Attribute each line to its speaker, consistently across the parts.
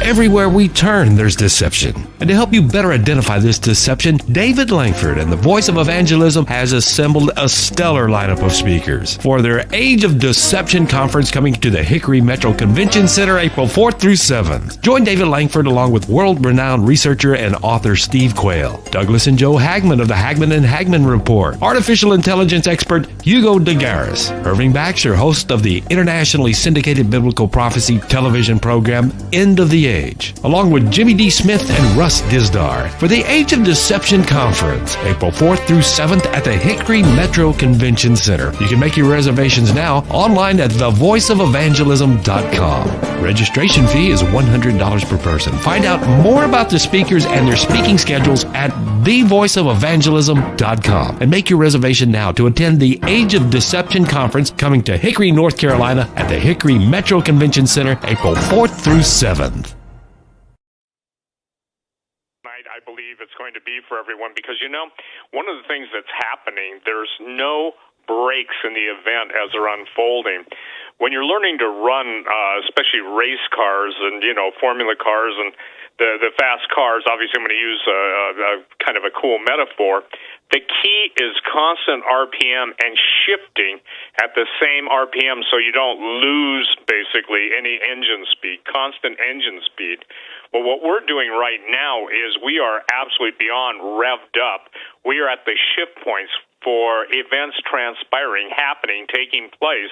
Speaker 1: Everywhere we turn, there's deception. And to help you better identify this deception, David Langford and the Voice of Evangelism has assembled a stellar lineup of speakers for their Age of Deception conference coming to the Hickory Metro Convention Center April 4th through 7th. Join David Langford along with world-renowned researcher and author Steve Quayle, Douglas and Joe Hagman of the Hagman and Hagman Report, artificial intelligence expert Hugo DeGaris, Irving Baxter, host of the internationally syndicated biblical prophecy television program End of the Age, along with Jimmy D. Smith and Russ Dizdar for the Age of Deception Conference, April 4th through 7th at the Hickory Metro Convention Center. You can make your reservations now online at thevoiceofelvangelism.com. Registration fee is $100 per person. Find out more about the speakers and their speaking schedules at thevoiceofelvangelism.com and make your reservation now to attend the Age of Deception Conference coming to Hickory, North Carolina at the Hickory Metro Convention Center, April 4th through 7th.
Speaker 2: I believe it's going to be for everyone because, one of the things that's happening, there's no breaks in the event as they're unfolding. When you're learning to run, especially race cars and, formula cars and the fast cars, obviously I'm going to use a kind of a cool metaphor. The key is constant RPM and shifting at the same RPM so you don't lose, basically, any engine speed, constant engine speed. Well, what we're doing right now is we are absolutely beyond revved up. We are at the shift points for events transpiring, happening, taking place,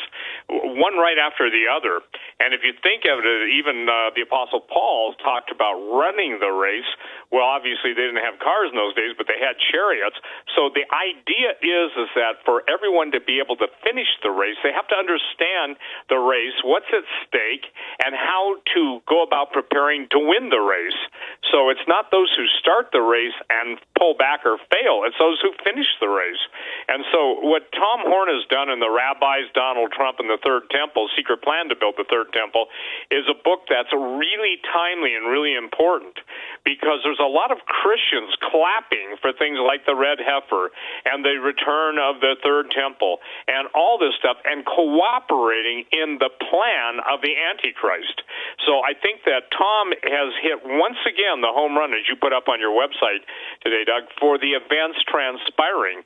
Speaker 2: one right after the other. And if you think of it, even the Apostle Paul talked about running the race. Well, obviously they didn't have cars in those days, but they had chariots. So the idea is that for everyone to be able to finish the race, they have to understand the race, what's at stake, and how to go about preparing to win the race. So it's not those who start the race and pull back or fail. It's those who finish the race. And so what Tom Horn has done in the Rabbis, Donald Trump, and the Third Temple, Secret Plan to Build the Third Temple, is a book that's really timely and really important because there's a lot of Christians clapping for things like the red heifer and the return of the Third Temple and all this stuff and cooperating in the plan of the Antichrist. So I think that Tom has hit once again the home run, as you put up on your website today, Doug, for the events transpiring.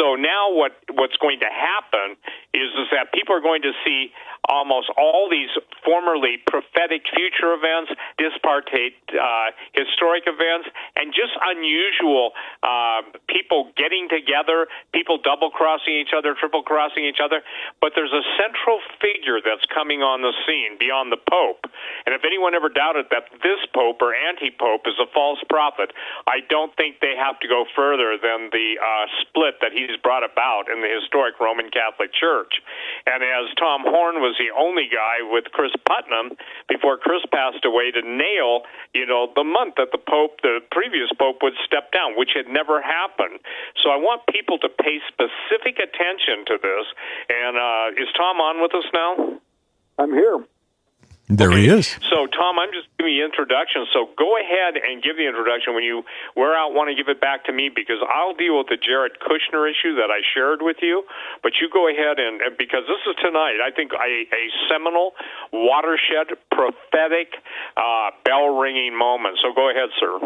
Speaker 2: So now what's going to happen is that people are going to see almost all these formerly prophetic future events, disparate historic events, and just unusual people getting together, people double-crossing each other, triple-crossing each other. But there's a central figure that's coming on the scene beyond the Pope. And if anyone ever doubted that this Pope or anti-Pope is a false prophet, I don't think they have to go further than the split that he's brought about in the historic Roman Catholic Church. And as Tom Horn was the only guy with Chris Putnam before Chris passed away to nail, the month that the previous Pope would step down, which had never happened. So I want people to pay specific attention to this. And is Tom on with us now?
Speaker 3: I'm here.
Speaker 4: There he is.
Speaker 2: So, Tom, I'm just giving you introduction. So go ahead and give the introduction. When you wear out, want to give it back to me because I'll deal with the Jared Kushner issue that I shared with you. But you go ahead and because this is tonight, I think a seminal, watershed, prophetic, bell-ringing moment. So go ahead, sir.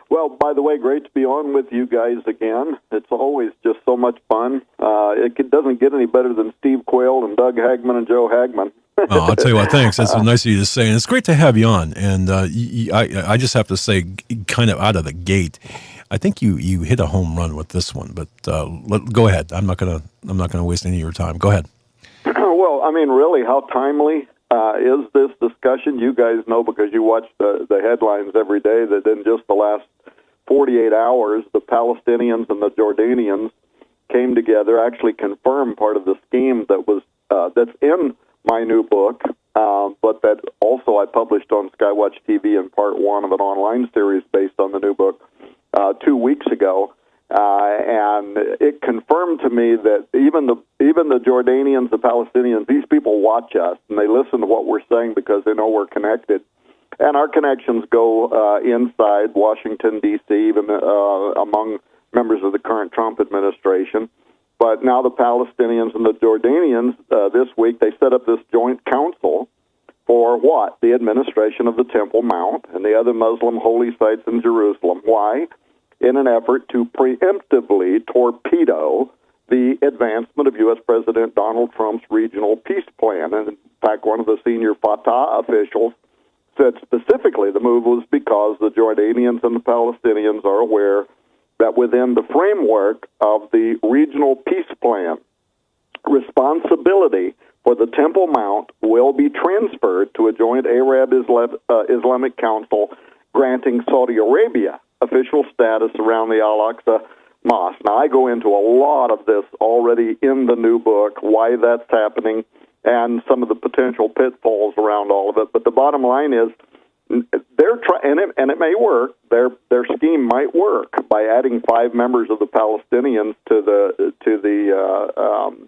Speaker 3: Well, by the way, great to be on with you guys again. It's always just so much fun. It doesn't get any better than Steve Quayle and Doug Hagman and Joe Hagman.
Speaker 4: Oh, I'll tell you what, thanks. That's nice of you to say. And it's great to have you on. And I just have to say, kind of out of the gate, I think you hit a home run with this one. But go ahead. I'm not gonna waste any of your time. Go ahead.
Speaker 3: Well, I mean, really, how timely is this discussion? You guys know because you watch the headlines every day that in just the last 48 hours, the Palestinians and the Jordanians came together, actually confirmed part of the scheme that was that's in my new book, but that also I published on Skywatch TV in part one of an online series based on the new book 2 weeks ago, and it confirmed to me that even the Jordanians, the Palestinians, these people watch us and they listen to what we're saying because they know we're connected, and our connections go inside Washington D.C., even among members of the current Trump administration. But now the Palestinians and the Jordanians, this week, they set up this joint council for what? The administration of the Temple Mount and the other Muslim holy sites in Jerusalem. Why? In an effort to preemptively torpedo the advancement of U.S. President Donald Trump's regional peace plan. And in fact, one of the senior Fatah officials said specifically the move was because the Jordanians and the Palestinians are aware that within the framework of the regional peace plan, responsibility for the Temple Mount will be transferred to a joint Arab-Islamic Council granting Saudi Arabia official status around the Al-Aqsa Mosque. Now, I go into a lot of this already in the new book, why that's happening, and some of the potential pitfalls around all of it. But the bottom line is, they're and it may work. Their scheme might work by adding 5 members of the Palestinians to the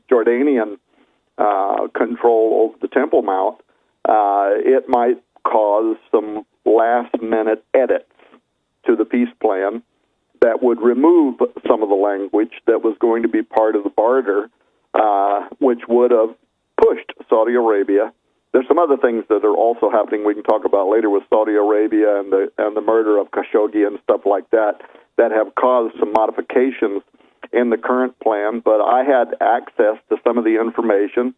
Speaker 3: Jordanian control over the Temple Mount. It might cause some last-minute edits to the peace plan that would remove some of the language that was going to be part of the barter, which would have pushed Saudi Arabia. There's some other things that are also happening we can talk about later with Saudi Arabia and the murder of Khashoggi and stuff like that have caused some modifications in the current plan. But I had access to some of the information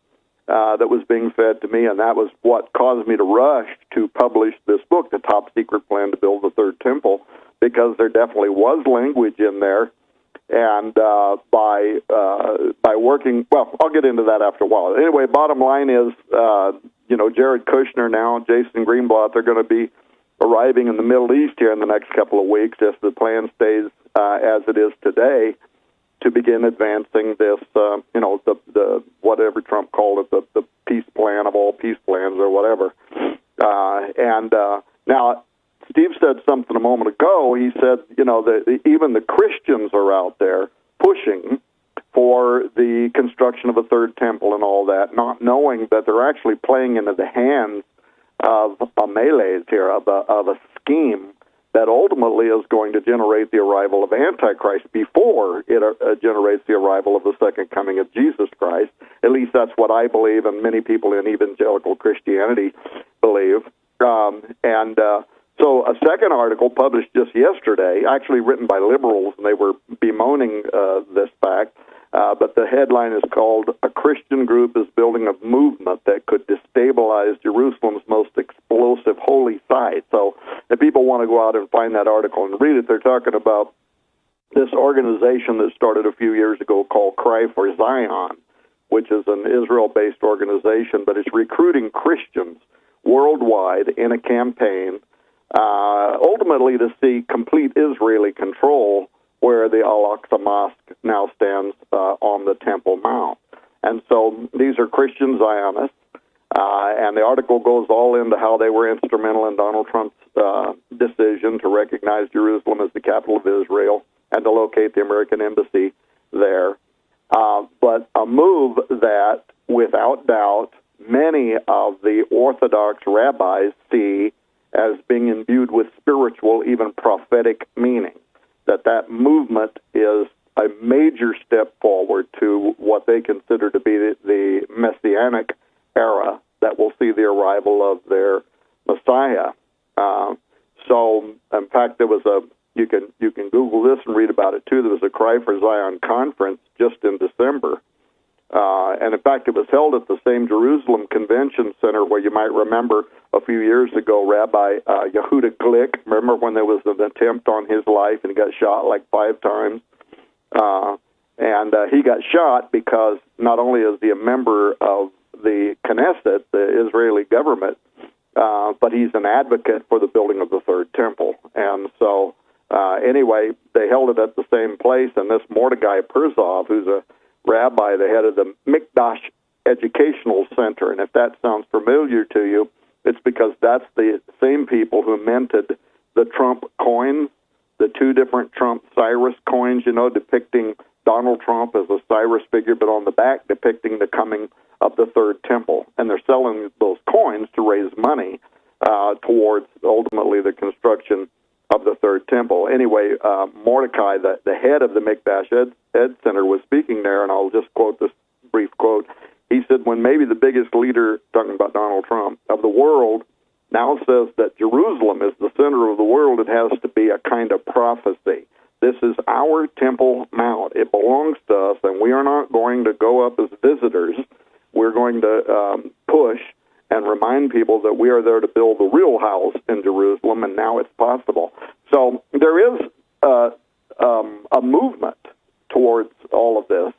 Speaker 3: that was being fed to me, and that was what caused me to rush to publish this book, The Top Secret Plan to Build the Third Temple, because there definitely was language in there. And by working, well, I'll get into that after a while. Anyway, bottom line is, Jared Kushner now, Jason Greenblatt, they're going to be arriving in the Middle East here in the next couple of weeks, if the plan stays as it is today, to begin advancing this, the whatever Trump called it, the peace plan of all peace plans or whatever. Now, Steve said something a moment ago. He said, that even the Christians are out there pushing for the construction of a third temple and all that, not knowing that they're actually playing into the hands of a melee here, of a scheme that ultimately is going to generate the arrival of Antichrist before it generates the arrival of the second coming of Jesus Christ. At least that's what I believe, and many people in evangelical Christianity believe. So a second article published just yesterday, actually written by liberals, and they were bemoaning this fact, but the headline is called, "A Christian Group is Building a Movement That Could Destabilize Jerusalem's Most Explosive Holy Site." So if people want to go out and find that article and read it, they're talking about this organization that started a few years ago called Cry for Zion, which is an Israel-based organization, but it's recruiting Christians worldwide in a campaign ultimately to see complete Israeli control where the Al-Aqsa Mosque now stands on the Temple Mount. And so these are Christian Zionists, and the article goes all into how they were instrumental in Donald Trump's decision to recognize Jerusalem as the capital of Israel and to locate the American embassy there. But a move that, without doubt, many of the Orthodox rabbis see as being imbued with spiritual, even prophetic meaning. That movement is a major step forward to what they consider to be the Messianic era that will see the arrival of their Messiah. So, in fact, there was you can Google this and read about it too. There was a Cry for Zion conference just in December. And in fact, it was held at the same Jerusalem Convention Center where you might remember a few years ago, Rabbi Yehuda Glick, remember when there was an attempt on his life and he got shot like 5 times? And he got shot because not only is he a member of the Knesset, the Israeli government, but he's an advocate for the building of the third temple. And so, anyway, they held it at the same place, and this Mordecai Perzov, who's a rabbi, the head of the Mikdash Educational Center, and if that sounds familiar to you, it's because that's the same people who minted the Trump coins, the 2 different Trump Cyrus coins, depicting Donald Trump as a Cyrus figure, but on the back depicting the coming of the third temple. And they're selling those coins to raise money towards ultimately the construction of the third temple. Anyway, Mordecai, the head of the Mikdash Ed Center, was speaking there, and I'll just quote this brief quote. he said, when maybe the biggest leader, talking about Donald Trump, of the world now says that Jerusalem is the center of the world, it has to be a kind of prophecy. This is our Temple Mount. It belongs to us, and we are not going to go up as visitors. We're going to push and remind people that we are there to build the real house in Jerusalem, and now it's possible. So there is a movement towards all of this,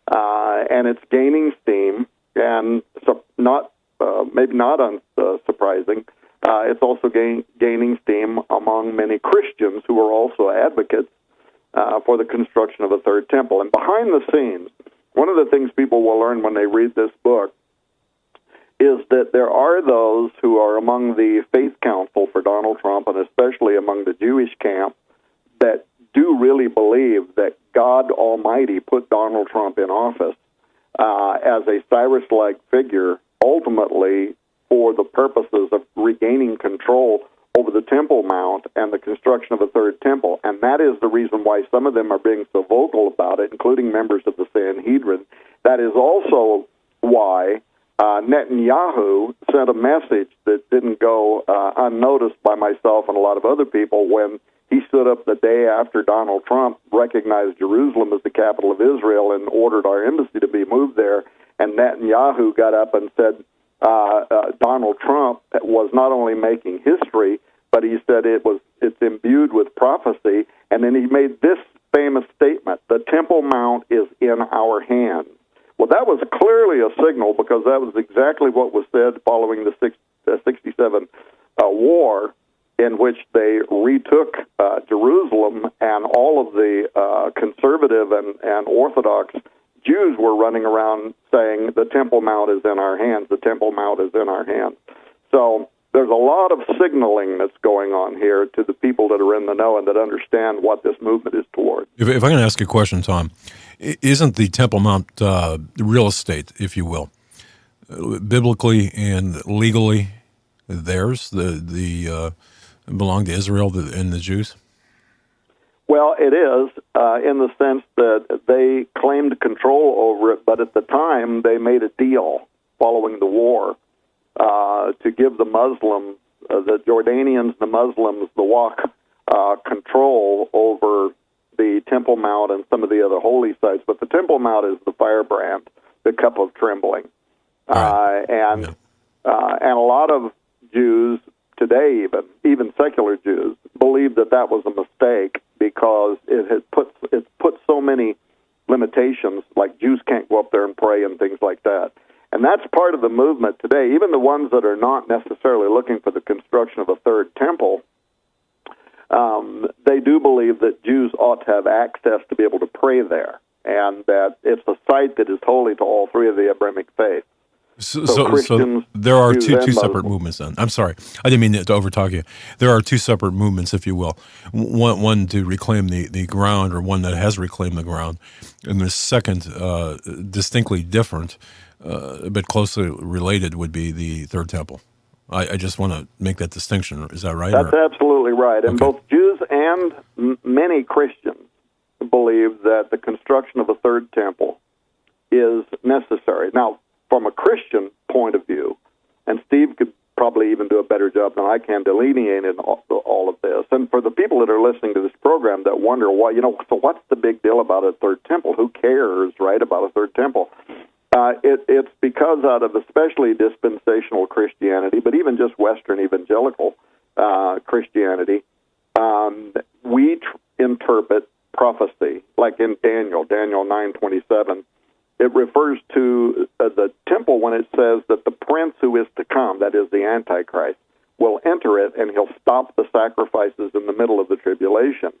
Speaker 3: and it's gaining steam, and so maybe not unsurprising. It's also gaining steam among many Christians who are also advocates for the construction of a third temple. And behind the scenes, one of the things people will learn when they read this book is that there are those who are among the faith council for Donald Trump, and especially among the Jewish camp, that do really believe that God Almighty put Donald Trump in office as a Cyrus-like figure, ultimately for the purposes of regaining control over the Temple Mount and the construction of a third temple. And that is the reason why some of them are being so vocal about it, including members of the Sanhedrin. That is also why Netanyahu sent a message that didn't go unnoticed by myself and a lot of other people when he stood up the day after Donald Trump recognized Jerusalem as the capital of Israel and ordered our embassy to be moved there. And Netanyahu got up and said Donald Trump was not only making history, but he said it's imbued with prophecy. And then he made this famous statement: the Temple Mount is in our hands. Well, that was clearly a signal, because that was exactly what was said following the 67 war, in which they retook Jerusalem, and all of the conservative and Orthodox Jews were running around saying, the Temple Mount is in our hands, the Temple Mount is in our hands. So there's a lot of signaling that's going on here to the people that are in the know and that understand what this movement is toward.
Speaker 4: If I can ask a question, Tom, isn't the Temple Mount real estate, if you will, biblically and legally theirs, the belong to Israel and the Jews?
Speaker 3: Well, it is, in the sense that they claimed control over it, but at the time they made a deal following the war to give the Muslims, the Jordanians, the Muslims, the Waqf, control over the Temple Mount and some of the other holy sites. But the Temple Mount is the firebrand, the cup of trembling. Right. And a lot of Jews today, even secular Jews, believe that was a mistake, because it put so many limitations, like Jews can't go up there and pray and things like that. And that's part of the movement today. Even the ones that are not necessarily looking for the construction of a third temple, they do believe that Jews ought to have access to be able to pray there, and that it's a site that is holy to all three of the Abrahamic faiths.
Speaker 4: So there are two separate movements then. I'm sorry. I didn't mean to overtalk you. There are two separate movements, if you will. One to reclaim the ground, or one that has reclaimed the ground. And the second, distinctly different, a bit closely related, would be the Third Temple. I just want to make that distinction. Is that right?
Speaker 3: That's absolutely right. And both Jews and many Christians believe that the construction of a third temple is necessary. Now, from a Christian point of view, and Steve could probably even do a better job than I can delineating all of this. And for the people that are listening to this program that wonder, why, so what's the big deal about a third temple? Who cares, right, about a third temple? It's because out of especially dispensational Christianity, but even just Western evangelical Christianity, we interpret prophecy, like in Daniel 9:27. It refers to the temple when it says that the prince who is to come, that is the Antichrist, will enter it, and he'll stop the sacrifices in the middle of the tribulation.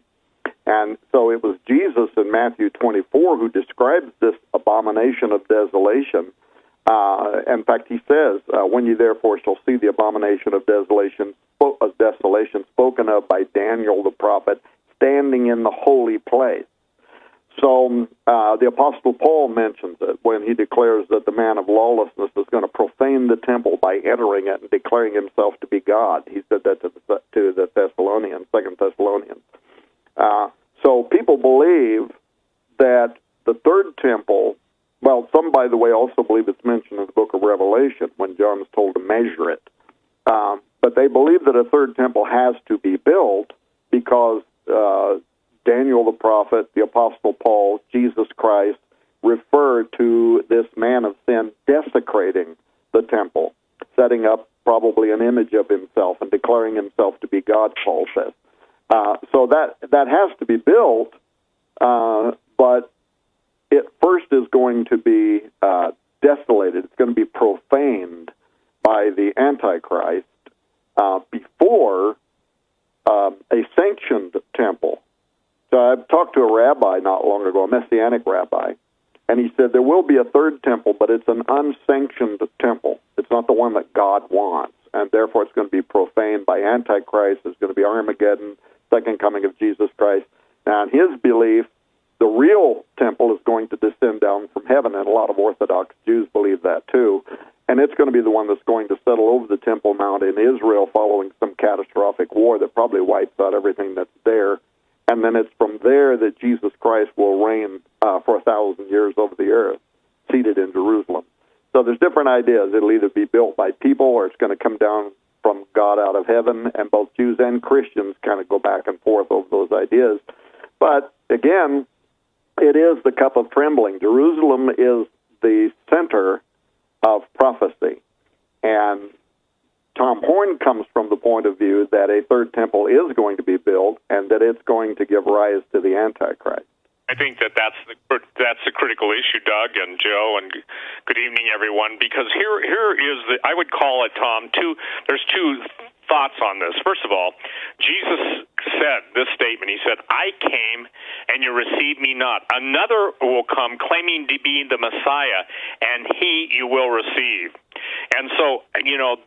Speaker 3: And so it was Jesus in Matthew 24 who describes this abomination of desolation. In fact, he says, when you therefore shall see the abomination of desolation spoken of by Daniel the prophet, standing in the holy place. So the Apostle Paul mentions it when he declares that the man of lawlessness is going to profane the temple by entering it and declaring himself to be God. He said that to the Thessalonians, 2 Thessalonians. So people believe that the third temple, well, some, by the way, also believe it's mentioned a third temple has to be built because Daniel the prophet, the Apostle Paul, Jesus Christ referred to this man of sin desecrating the temple, setting up probably an image of himself and declaring himself to be God, Paul says. So that has to be built, but it first is going to be desolated. It's going to be profaned by the Antichrist before a sanctioned temple. So I talked to a rabbi not long ago, a Messianic rabbi, and he said there will be a third temple, but it's an unsanctioned temple. It's not the one that God wants, and therefore it's going to be profaned by Antichrist. It's going to be Armageddon, second coming of Jesus Christ. Now, in his belief, the real temple is going to descend down from heaven, and a lot of Orthodox Jews believe that too. And it's going to be the one that's going to settle over the Temple Mount in Israel following some catastrophic war that probably wipes out everything that's there. And then it's from there that Jesus Christ will reign for 1,000 years over the earth, seated in Jerusalem. So there's different ideas. It'll either be built by people or it's going to come down from God out of heaven, and both Jews and Christians kind of go back and forth over those ideas. But again, it is the cup of trembling. Jerusalem is the center of prophecy. And Tom Horn comes from the point of view that a third temple is going to be built and that it's going to give rise to the Antichrist.
Speaker 2: I think that's the critical issue, Doug and Joe, and good evening, everyone. Because here is I would call it, Tom. There's two thoughts on this. First of all, Jesus said this statement. He said, "I came, and you received me not. Another will come, claiming to be the Messiah, and he you will receive." And so,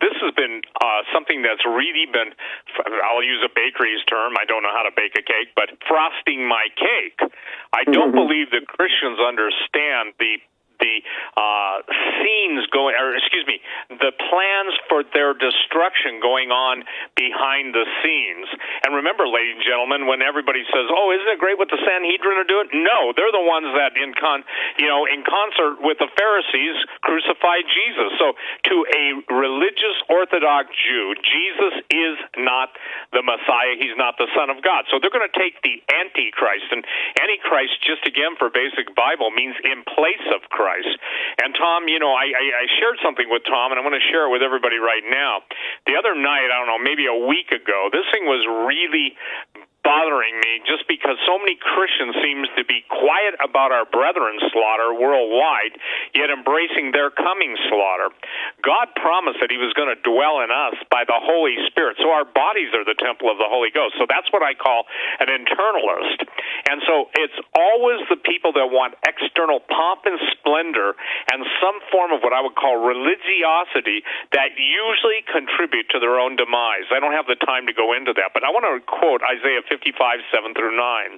Speaker 2: this has been something that's really been, I'll use a bakery's term, I don't know how to bake a cake, but frosting my cake. I don't believe that Christians understand the scenes going, the plans for their destruction going on behind the scenes. And remember, ladies and gentlemen, when everybody says, "Oh, isn't it great what the Sanhedrin are doing?" No, they're the ones that, in concert with the Pharisees, crucified Jesus. So, to a religious Orthodox Jew, Jesus is not the Messiah. He's not the Son of God. So they're going to take the Antichrist, and Antichrist, just again for basic Bible, means in place of Christ. And Tom, I shared something with Tom, and I'm going to share it with everybody right now. The other night, I don't know, maybe a week ago, this thing was really bothering me just because so many Christians seems to be quiet about our brethren slaughter worldwide, yet embracing their coming slaughter. God promised that he was going to dwell in us by the Holy Spirit. So our bodies are the temple of the Holy Ghost. So that's what I call an internalist. And so it's always the people that want external pomp and splendor and some form of what I would call religiosity that usually contribute to their own demise. I don't have the time to go into that, but I want to quote Isaiah 55:7-9.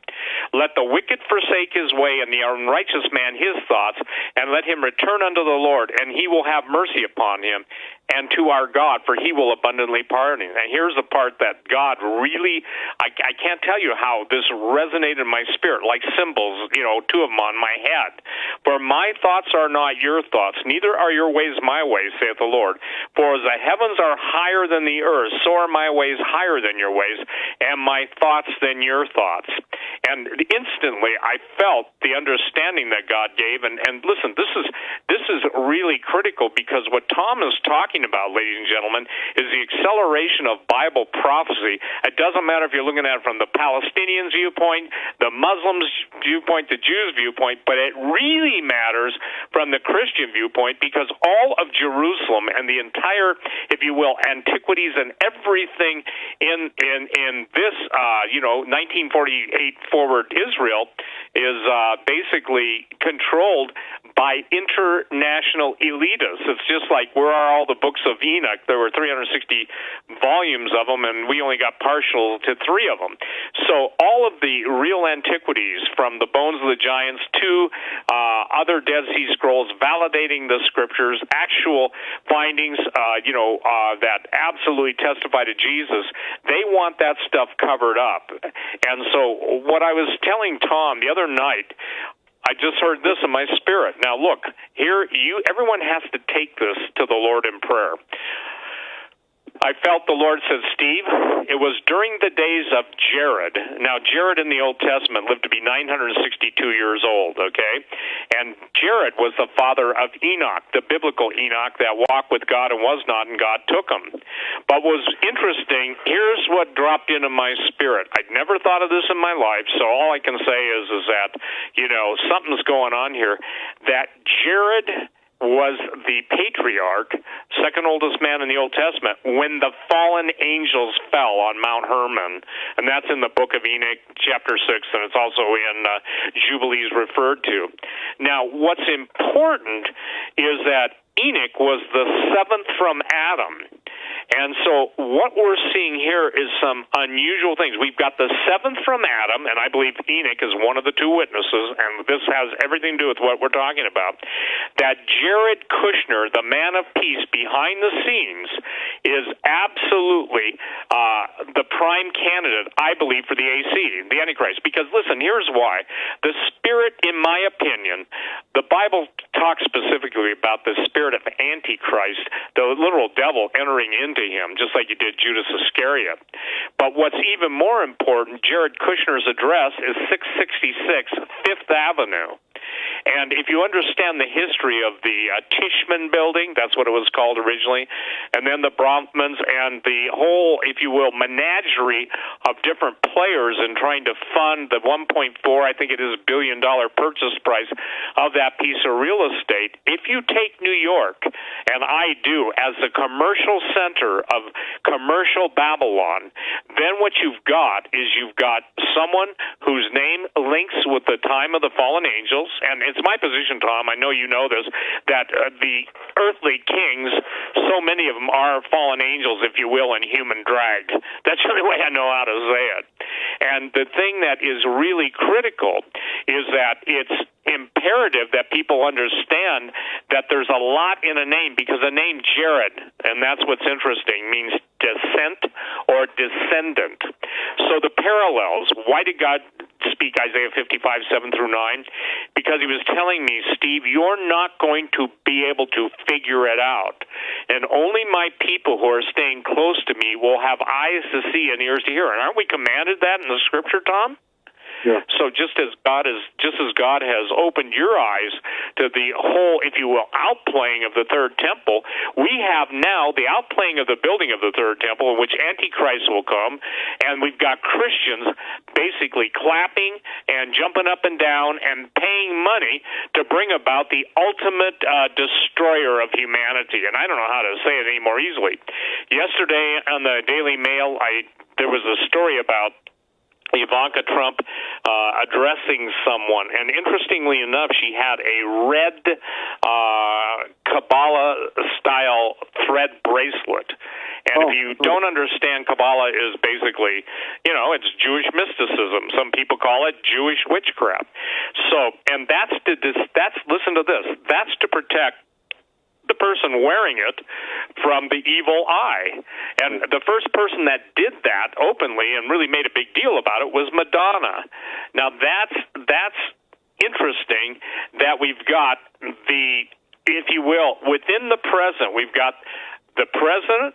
Speaker 2: "Let the wicked forsake his way, and the unrighteous man his thoughts, and let him return unto the Lord, and he will have mercy upon him, and to our God, for he will abundantly pardon." And here's the part that God really, I can't tell you how this resonated in my spirit, like cymbals, two of them on my head. "For my thoughts are not your thoughts, neither are your ways my ways, saith the Lord. For as the heavens are higher than the earth, so are my ways higher than your ways, and my thoughts than your thoughts." And instantly I felt the understanding that God gave. And listen, this is really critical, because what Tom is talking about, ladies and gentlemen, is the acceleration of Bible prophecy. It doesn't matter if you're looking at it from the Palestinians' viewpoint, the Muslims' viewpoint, the Jews' viewpoint, but it really matters from the Christian viewpoint, because all of Jerusalem and the entire, if you will, antiquities and everything in this 1948 forward Israel is basically controlled by international elitists. It's just like, where are all the books of Enoch? There were 360 volumes of them, and we only got partial to 3 of them. So all of the real antiquities, from the bones of the giants to other Dead Sea Scrolls, validating the scriptures, actual findings, that absolutely testify to Jesus, they want that stuff covered up. And so what I was telling Tom the other night, I just heard this in my spirit. Now look, here everyone has to take this to the Lord in prayer. I felt the Lord said, Steve, it was during the days of Jared. Now, Jared in the Old Testament lived to be 962 years old, okay? And Jared was the father of Enoch, the biblical Enoch that walked with God and was not, and God took him. But what was interesting, here's what dropped into my spirit. I'd never thought of this in my life, so all I can say is that, something's going on here. That Jared was the patriarch, second oldest man in the Old Testament, when the fallen angels fell on Mount Hermon. And that's in the book of Enoch, chapter 6, and it's also in Jubilees referred to. Now, what's important is that Enoch was the seventh from Adam. And so what we're seeing here is some unusual things. We've got the seventh from Adam, and I believe Enoch is one of the two witnesses, and this has everything to do with what we're talking about, that Jared Kushner, the man of peace behind the scenes, is absolutely the prime candidate, I believe, for the AC, the Antichrist. Because, listen, here's why. The spirit, in my opinion, the Bible talks specifically about the spirit of Antichrist, the literal devil entering into him, just like he did Judas Iscariot. But what's even more important, Jared Kushner's address is 666 Fifth Avenue. And if you understand the history of the Tishman building, that's what it was called originally, and then the Bronfmans and the whole, if you will, menagerie of different players in trying to fund the 1.4, I think it is, $1 billion purchase price of that piece of real estate. If you take New York, and I do, as the commercial center of commercial Babylon, then what you've got is you've got someone whose name links with the time of the fallen angels, and it's my position, Tom, I know you know this, that the earthly kings, so many of them are fallen angels, if you will, in human drag. That's the only way I know how to say it. And the thing that is really critical is that it's imperative that people understand that there's a lot in a name, because the name Jared, and that's what's interesting, means descent or descendant. So the parallels, why did God speak Isaiah 55, 7 through 9? Because he was telling me, Steve, you're not going to be able to figure it out. And only my people who are staying close to me will have eyes to see and ears to hear. And aren't we commanded that in the scripture, Tom?
Speaker 3: Yeah.
Speaker 2: So just as God has opened your eyes to the whole, if you will, outplaying of the third temple, we have now the outplaying of the building of the third temple, in which Antichrist will come, and we've got Christians basically clapping and jumping up and down and paying money to bring about the ultimate destroyer of humanity. And I don't know how to say it any more easily. Yesterday on the Daily Mail, there was a story about Ivanka Trump addressing someone, and interestingly enough, she had a red Kabbalah-style thread bracelet. And if you don't understand, Kabbalah is basically, it's Jewish mysticism. Some people call it Jewish witchcraft. So, and that's listen to this, that's to protect the person wearing it from the evil eye. And the first person that did that openly and really made a big deal about it was Madonna. Now that's interesting that we've got the, if you will, within the present, we've got the president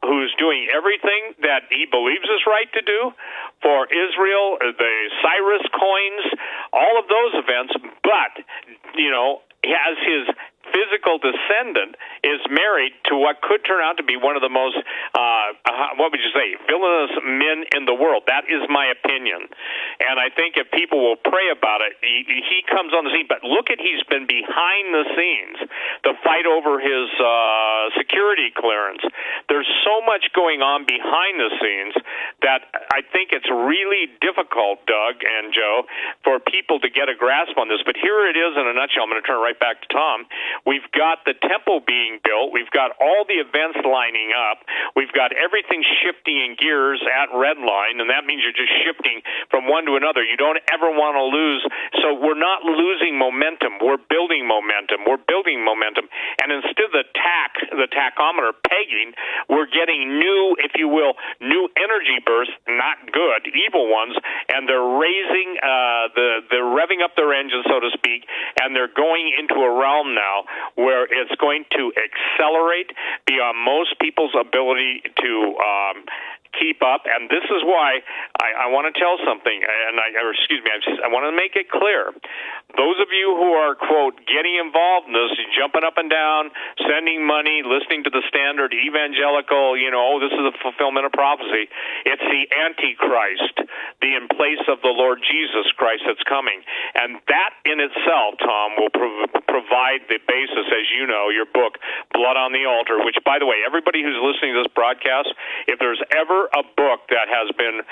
Speaker 2: who's doing everything that he believes is right to do for Israel, the Cyrus coins, all of those events, but, as his physical descendant is married to what could turn out to be one of the most, villainous men in the world. That is my opinion. And I think if people will pray about it, he comes on the scene. But look at, he's been behind the scenes, the fight over his security clearance. There's so much going on behind the scenes that I think it's really difficult, Doug and Joe, for people to get a grasp on this. But here it is in a nutshell. I'm going to turn right back to Tom. We've got the temple being built. We've got all the events lining up. We've got everything shifting in gears at Redline, and that means you're just shifting from one to another. You don't ever want to lose. So we're not losing momentum. We're building momentum. We're building momentum. And instead of the tachometer pegging, we're getting new, if you will, new energy bursts, not good, evil ones, and they're raising, they're revving up their engines, so to speak, and they're going into a realm now where it's going to accelerate, be beyond most people's ability to keep up, and this is why I want to tell something, and I want to make it clear. Those of you who are, quote, getting involved in this, jumping up and down, sending money, listening to the standard evangelical, this is a fulfillment of prophecy. It's the Antichrist, the in place of the Lord Jesus Christ that's coming. And that in itself, Tom, will provide the basis, as you know, your book, Blood on the Altar, which, by the way, everybody who's listening to this broadcast, if there's ever a book that has been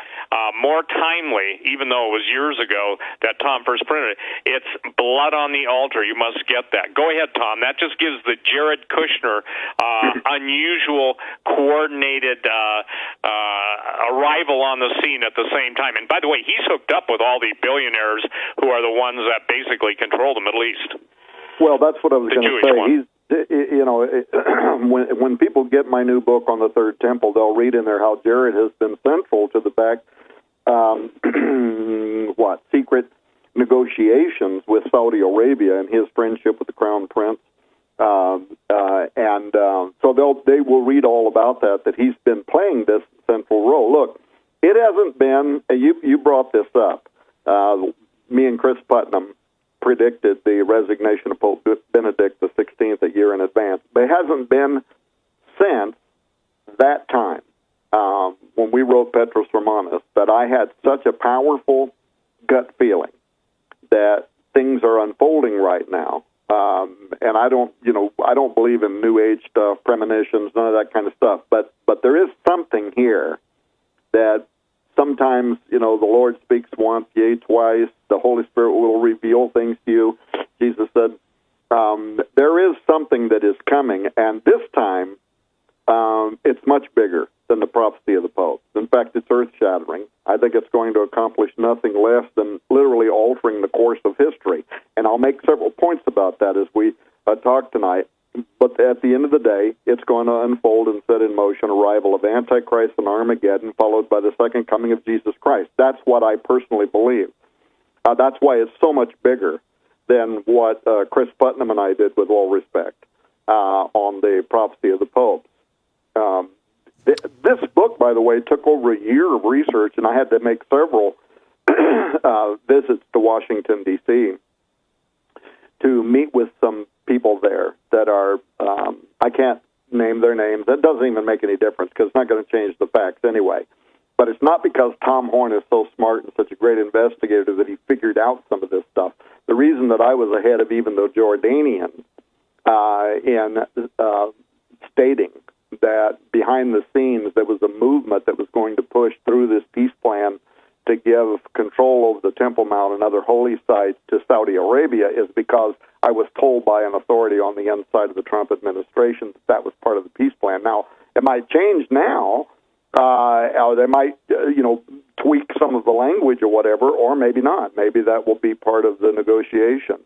Speaker 2: more timely, even though it was years ago that Tom first printed it, it's Blood on the Altar. You must get that. Go ahead, Tom. That just gives the Jared Kushner unusual, coordinated arrival on the scene at the same time. And by the way, he's hooked up with all the billionaires who are the ones that basically control the Middle East.
Speaker 3: Well, that's what I was going to say. When people get my new book on the Third Temple, they'll read in there how Jared has been central to the secret negotiations with Saudi Arabia and his friendship with the Crown Prince. So they will read all about that he's been playing this central role. Look, it hasn't been, you brought this up, me and Chris Putnam predicted the resignation of Pope Benedict XVI a year in advance. But it hasn't been since that time, when we wrote Petrus Romanus, that I had such a powerful gut feeling that things are unfolding right now. And I don't believe in New Age stuff, premonitions, none of that kind of stuff. But there is something here that sometimes, the Lord speaks once, yea, twice. The Holy Spirit will reveal things to you. Jesus said, there is something that is coming, and this time it's much bigger than the prophecy of the Pope. In fact, it's earth-shattering. I think it's going to accomplish nothing less than literally altering the course of history. And I'll make several points about that as we talk tonight. But at the end of the day, it's going to unfold and set in motion arrival of Antichrist and Armageddon, followed by the second coming of Jesus Christ. That's what I personally believe. That's why it's so much bigger than what Chris Putnam and I did, with all respect, on the prophecy of the Pope. This book, by the way, took over a year of research, and I had to make several visits to Washington, D.C., to meet with some people there that are, I can't name their names. That doesn't even make any difference, because it's not going to change the facts anyway. But it's not because Tom Horn is so smart and such a great investigator that he figured out some of this stuff. The reason that I was ahead of even the Jordanians in stating that behind the scenes there was a movement that was going to push through this peace plan to give control over the Temple Mount and other holy sites to Saudi Arabia is because I was told by an authority on the inside of the Trump administration that was part of the peace plan. Now, it might change now, or they might, tweak some of the language or whatever, or maybe not. Maybe that will be part of the negotiations.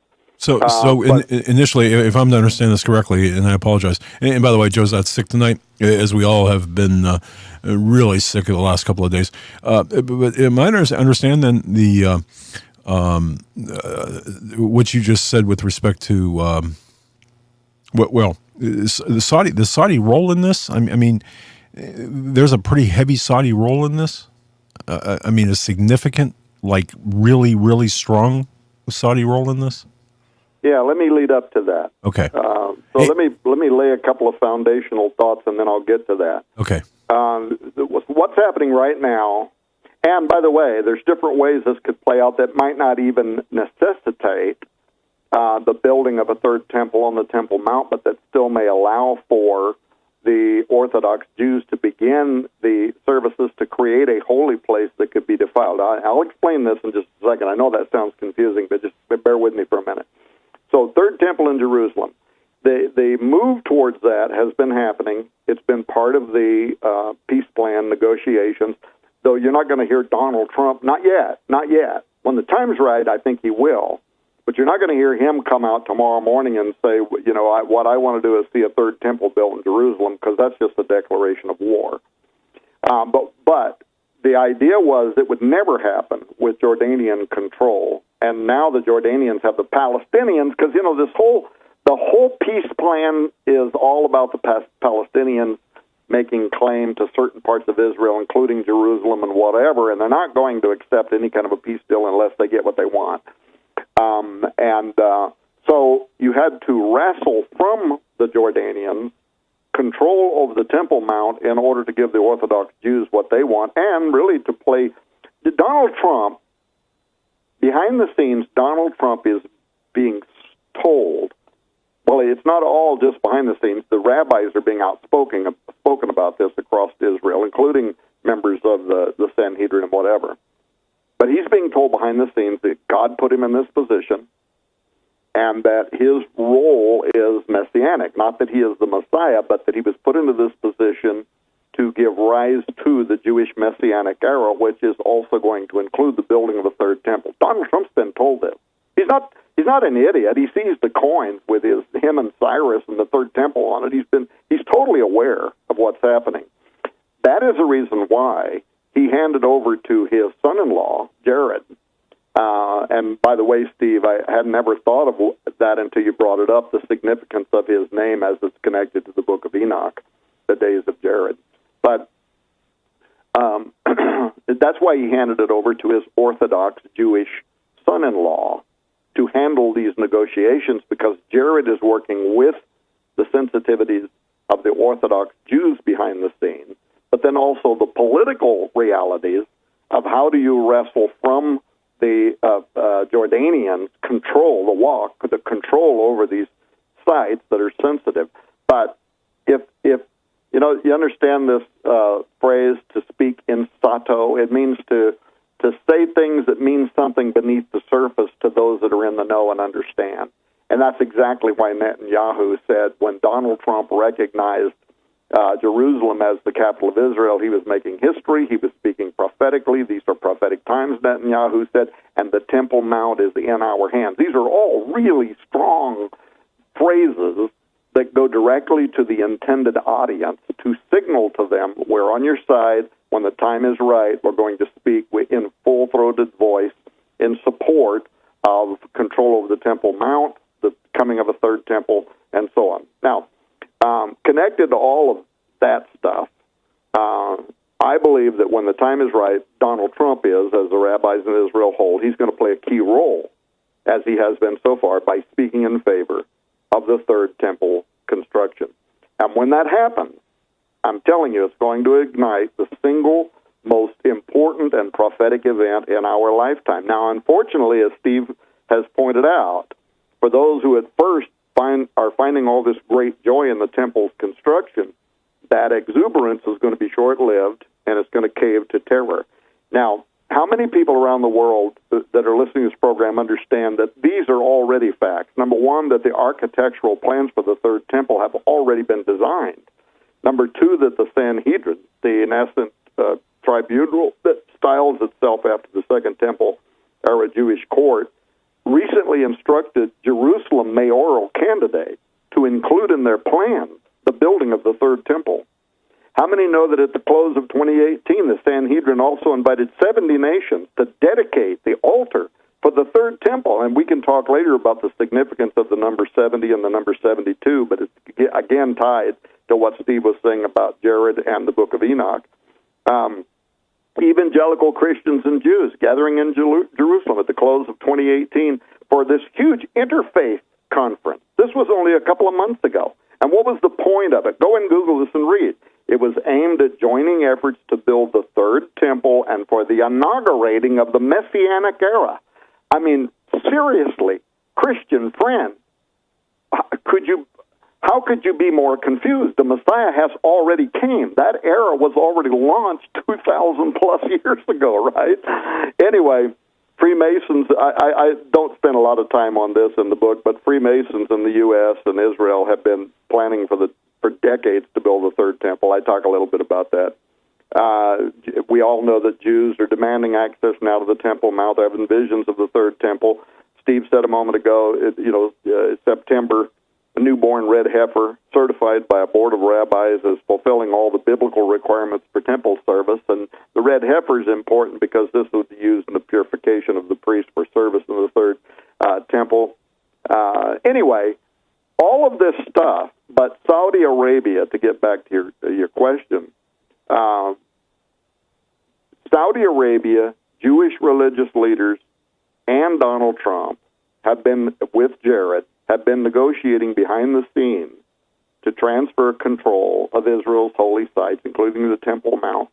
Speaker 4: Initially, if I'm to understand this correctly, and I apologize, and by the way, Joe's out sick tonight, as we all have been really sick the last couple of days. But am I understand then what you just said with respect to the Saudi role in this? I mean, there's a pretty heavy Saudi role in this. A significant, really, really strong Saudi role in this.
Speaker 3: Yeah, let me lead up to that.
Speaker 4: Okay.
Speaker 3: Let me lay a couple of foundational thoughts, and then I'll get to that.
Speaker 4: Okay.
Speaker 3: What's happening right now, and by the way, there's different ways this could play out that might not even necessitate the building of a third temple on the Temple Mount, but that still may allow for the Orthodox Jews to begin the services to create a holy place that could be defiled. I'll explain this in just a second. I know that sounds confusing, but just bear with me for a minute. So, Third Temple in Jerusalem. The move towards that has been happening. It's been part of the peace plan negotiations, though you're not going to hear Donald Trump, not yet. When the time's right, I think he will. But you're not going to hear him come out tomorrow morning and say, what I want to do is see a third temple built in Jerusalem, because that's just a declaration of war. But the idea was it would never happen with Jordanian control. And now the Jordanians have the Palestinians, because, this whole the whole peace plan is all about the Palestinians making claim to certain parts of Israel, including Jerusalem and whatever, and they're not going to accept any kind of a peace deal unless they get what they want. So you had to wrestle from the Jordanians control over the Temple Mount in order to give the Orthodox Jews what they want, and really to play Donald Trump. Behind the scenes, Donald Trump is being told, well, it's not all just behind the scenes. The rabbis are being spoken about this across Israel, including members of the Sanhedrin and whatever. But he's being told behind the scenes that God put him in this position and that his role is messianic, not that he is the Messiah, but that he was put into this position to give rise to the Jewish Messianic era, which is also going to include the building of a third temple. Donald Trump's been told this. He's not an idiot. He sees the coins with him and Cyrus and the third temple on it. He's totally aware of what's happening. That is the reason why he handed over to his son-in-law, Jared. And by the way, Steve, I had never thought of that until you brought it up, the significance of his name as it's connected to the book of Enoch, the days of Jared. But that's why he handed it over to his Orthodox Jewish son-in-law to handle these negotiations, because Jared is working with the sensitivities of the Orthodox Jews behind the scenes, but then also the political realities of how do you wrestle from the Jordanians control, the control over these sites that are sensitive. But if you understand this phrase, to speak in sato, it means to say things that mean something beneath the surface to those that are in the know and understand. And that's exactly why Netanyahu said when Donald Trump recognized Jerusalem as the capital of Israel, he was making history. He was speaking prophetically. These are prophetic times, Netanyahu said, and the Temple Mount is in our hands. These are all really strong phrases that go directly to the intended audience to signal to them, we're on your side. When the time is right, we're going to speak in full-throated voice in support of control over the Temple Mount, the coming of a third temple, and so on. Now, connected to all of that stuff, I believe that when the time is right, Donald Trump is, as the rabbis in Israel hold, he's going to play a key role, as he has been so far, by speaking in favor of the third temple construction. And when that happens, I'm telling you, it's going to ignite the single most important and prophetic event in our lifetime. Now, unfortunately, as Steve has pointed out, for those who at first are finding all this great joy in the temple's construction, that exuberance is going to be short-lived, and it's going to cave to terror. Now, how many people around the world that are listening to this program understand that these are already facts? Number one, that the architectural plans for the third temple have already been designed. Number two, that the Sanhedrin, the nascent tribunal that styles itself after the Second Temple era Jewish court, recently instructed Jerusalem mayoral candidates to include in their plans the building of the third temple. How many know that at the close of 2018, the Sanhedrin also invited 70 nations to dedicate the altar for the third temple? And we can talk later about the significance of the number 70 and the number 72, but it's again tied to what Steve was saying about Jared and the book of Enoch. Evangelical Christians and Jews gathering in Jerusalem at the close of 2018 for this huge interfaith conference. This was only a couple of months ago. And what was the point of it? Go and Google this and read. It was aimed at joining efforts to build the third temple and for the inaugurating of the Messianic era. I mean, seriously, Christian friend, how could you be more confused? The Messiah has already came. That era was already launched 2,000 plus years ago, right? Anyway, Freemasons, I don't spend a lot of time on this in the book, but Freemasons in the U.S. and Israel have been planning for decades to build a third temple. I talk a little bit about that. We all know that Jews are demanding access now to the Temple Mount. They're having visions of the third temple. Steve said a moment ago, September, a newborn red heifer certified by a board of rabbis as fulfilling all the biblical requirements for temple service. And the red heifer is important because this would be used in the purification of the priest for service in the third temple. Anyway, all of this stuff, but Saudi Arabia, to get back to your question, Saudi Arabia, Jewish religious leaders, and Donald Trump have been, with Jared, have been negotiating behind the scenes to transfer control of Israel's holy sites, including the Temple Mount,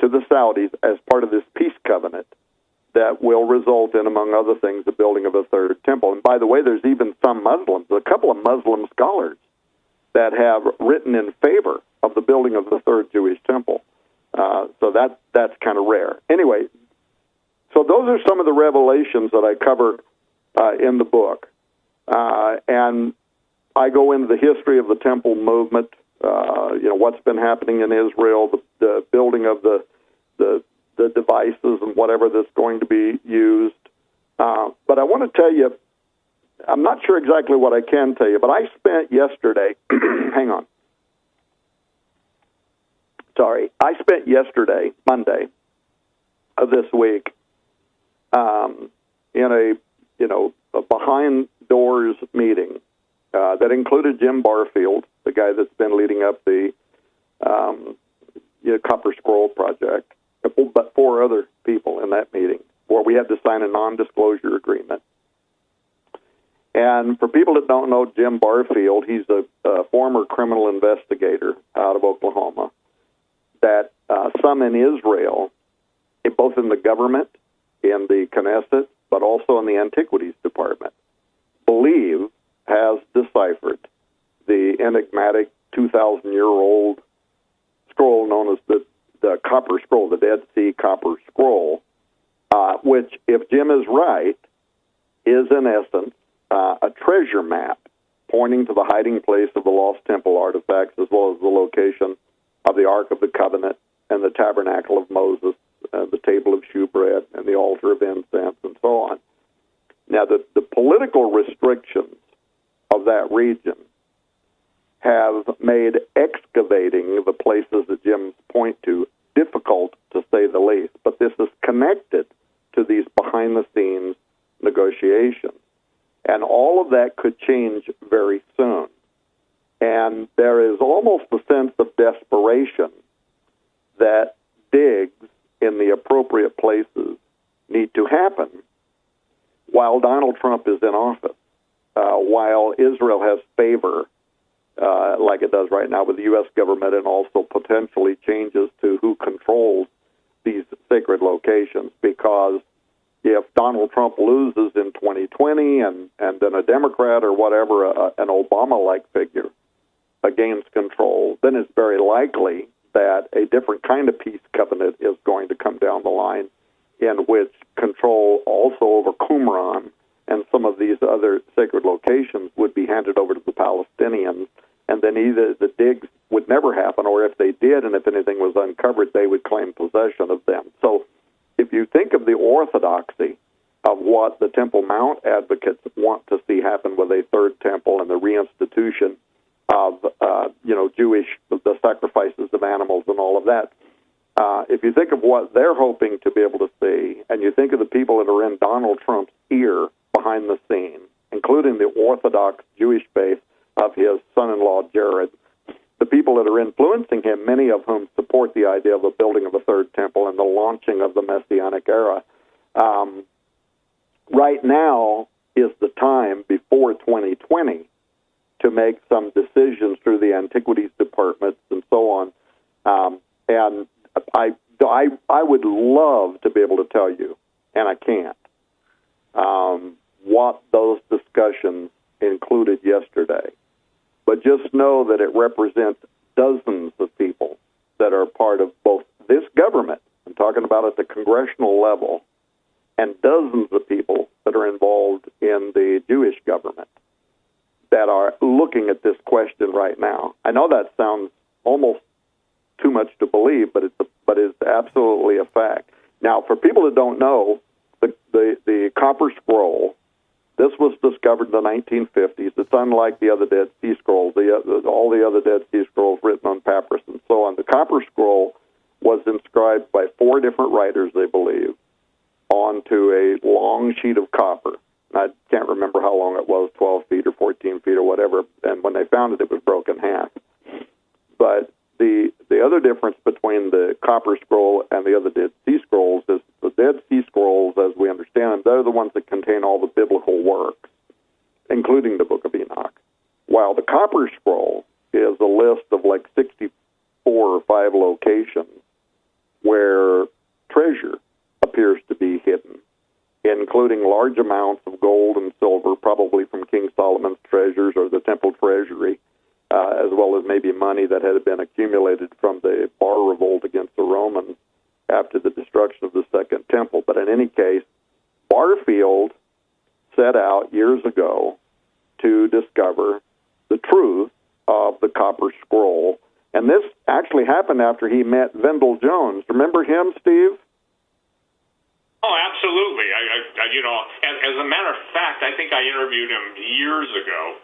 Speaker 3: to the Saudis as part of this peace covenant that will result in, among other things, the building of a third temple. And by the way, there's even some Muslims, a couple of Muslim scholars, that have written in favor of the building of the third Jewish temple. So that's kind of rare. Anyway, so those are some of the revelations that I cover in the book. And I go into the history of the temple movement, what's been happening in Israel, the building of the devices and whatever that's going to be used. But I want to tell you, I'm not sure exactly what I can tell you, but I spent yesterday, hang on. Sorry, I spent yesterday, Monday of this week, in a behind doors meeting that included Jim Barfield, the guy that's been leading up the Copper Scroll project, but 4 other people in that meeting, where we had to sign a non-disclosure agreement. And for people that don't know Jim Barfield, he's a former criminal investigator out of Oklahoma that some in Israel, both in the government, in the Knesset, but also in the Antiquities Department, believe has deciphered the enigmatic 2,000-year-old scroll known as the Copper Scroll, the Dead Sea Copper Scroll, which, if Jim is right, is in essence a treasure map pointing to the hiding place of the lost temple artifacts, as well as the location of the Ark of the Covenant and the Tabernacle of Moses, the table of shewbread, and the altar of incense, and so on. Now, the political restrictions of that region have made excavating the places that Jim point to difficult, to say the least. But this is connected to these behind-the-scenes negotiations. And all of that could change very soon. And there is almost a sense of desperation that digs in the appropriate places need to happen while Donald Trump is in office, while Israel has favor, like it does right now with the U.S. government, and also potentially changes to who controls these sacred locations. Because if Donald Trump loses in 2020 and then a Democrat or whatever, an Obama-like figure, gains control, then it's very likely that a different kind of peace covenant is going to come down the line, in which control also over Qumran and some of these other sacred locations would be handed over to the Palestinians, and then either the digs would never happen, or if they did, and if anything was uncovered, they would claim possession of them. So if you think of the orthodoxy of what the Temple Mount advocates want to see happen with a third temple and the reinstitution of the sacrifices of animals and all of that, if you think of what they're hoping to be able to see, and you think of the people that are in Donald Trump's ear behind the scenes, including the Orthodox Jewish base of his son-in-law Jared, the people that are influencing him, many of whom support the idea of the building of a third temple and the launching of the Messianic era, right now is the time before 2020 to make some decisions through the Antiquities departments and so on. And I would love to be able to tell you, and I can't, what those discussions included yesterday. But just know that it represents dozens of people that are part of both this government, I'm talking about at the congressional level, and dozens of people that are involved in the Jewish government that are looking at this question right now. I know that sounds almost too much to believe, but it's absolutely a fact. Now, for people that don't know, the Copper Scroll, this was discovered in the 1950s. It's unlike the other Dead Sea Scrolls, all the other Dead Sea Scrolls written on papyrus and so on. The Copper Scroll was inscribed by 4 different writers, they believe, onto a long sheet of copper. I can't remember how long it was, 12 feet or 14 feet or whatever. And when they found it, it was broken in half. But the other difference between the Copper Scroll and the other Dead Sea Scrolls is the Dead Sea Scrolls, as we understand them, they're the ones that contain all the biblical works, including the Book of Enoch. While the Copper Scroll is a list of like 64 or 5 locations where treasure appears to be hidden, including large amounts of gold and silver, probably from King Solomon's treasures or the temple treasury, as well as maybe money that had been accumulated from the Bar revolt against the Romans after the destruction of the Second Temple. But in any case, Barfield set out years ago to discover the truth of the Copper Scroll. And this actually happened after he met Vendell Jones. Remember him, Steve?
Speaker 2: Oh, absolutely. As a matter of fact, I think I interviewed him years ago.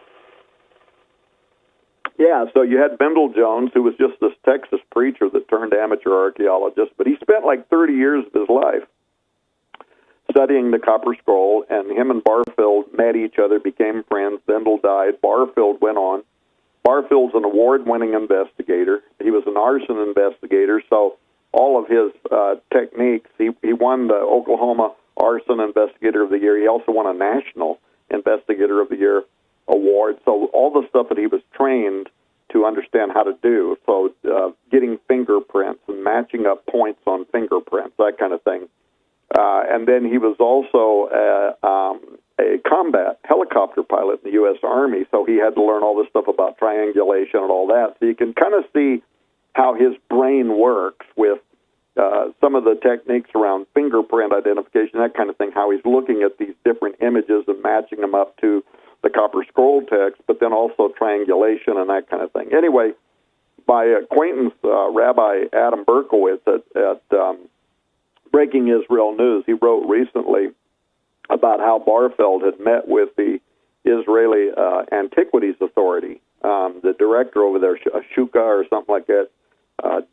Speaker 3: Yeah, so you had Vendell Jones, who was just this Texas preacher that turned amateur archaeologist, but he spent like 30 years of his life studying the Copper Scroll, and him and Barfield met each other, became friends. Vendell died. Barfield went on. Barfield's an award-winning investigator. He was an arson investigator, so all of his techniques, he won the Oklahoma Arson Investigator of the Year. He also won a National Investigator of the Year award. So all the stuff that he was trained to understand how to do, so getting fingerprints and matching up points on fingerprints, that kind of thing. And then he was also a combat helicopter pilot in the U.S. Army, so he had to learn all this stuff about triangulation and all that. So you can kind of see how his brain works with some of the techniques around fingerprint identification, that kind of thing, how he's looking at these different images and matching them up to the Copper Scroll text, but then also triangulation and that kind of thing. Anyway, my acquaintance, Rabbi Adam Berkowitz at Breaking Israel News, he wrote recently about how Barfield had met with the Israeli Antiquities Authority, the director over there, Shuka or something like that,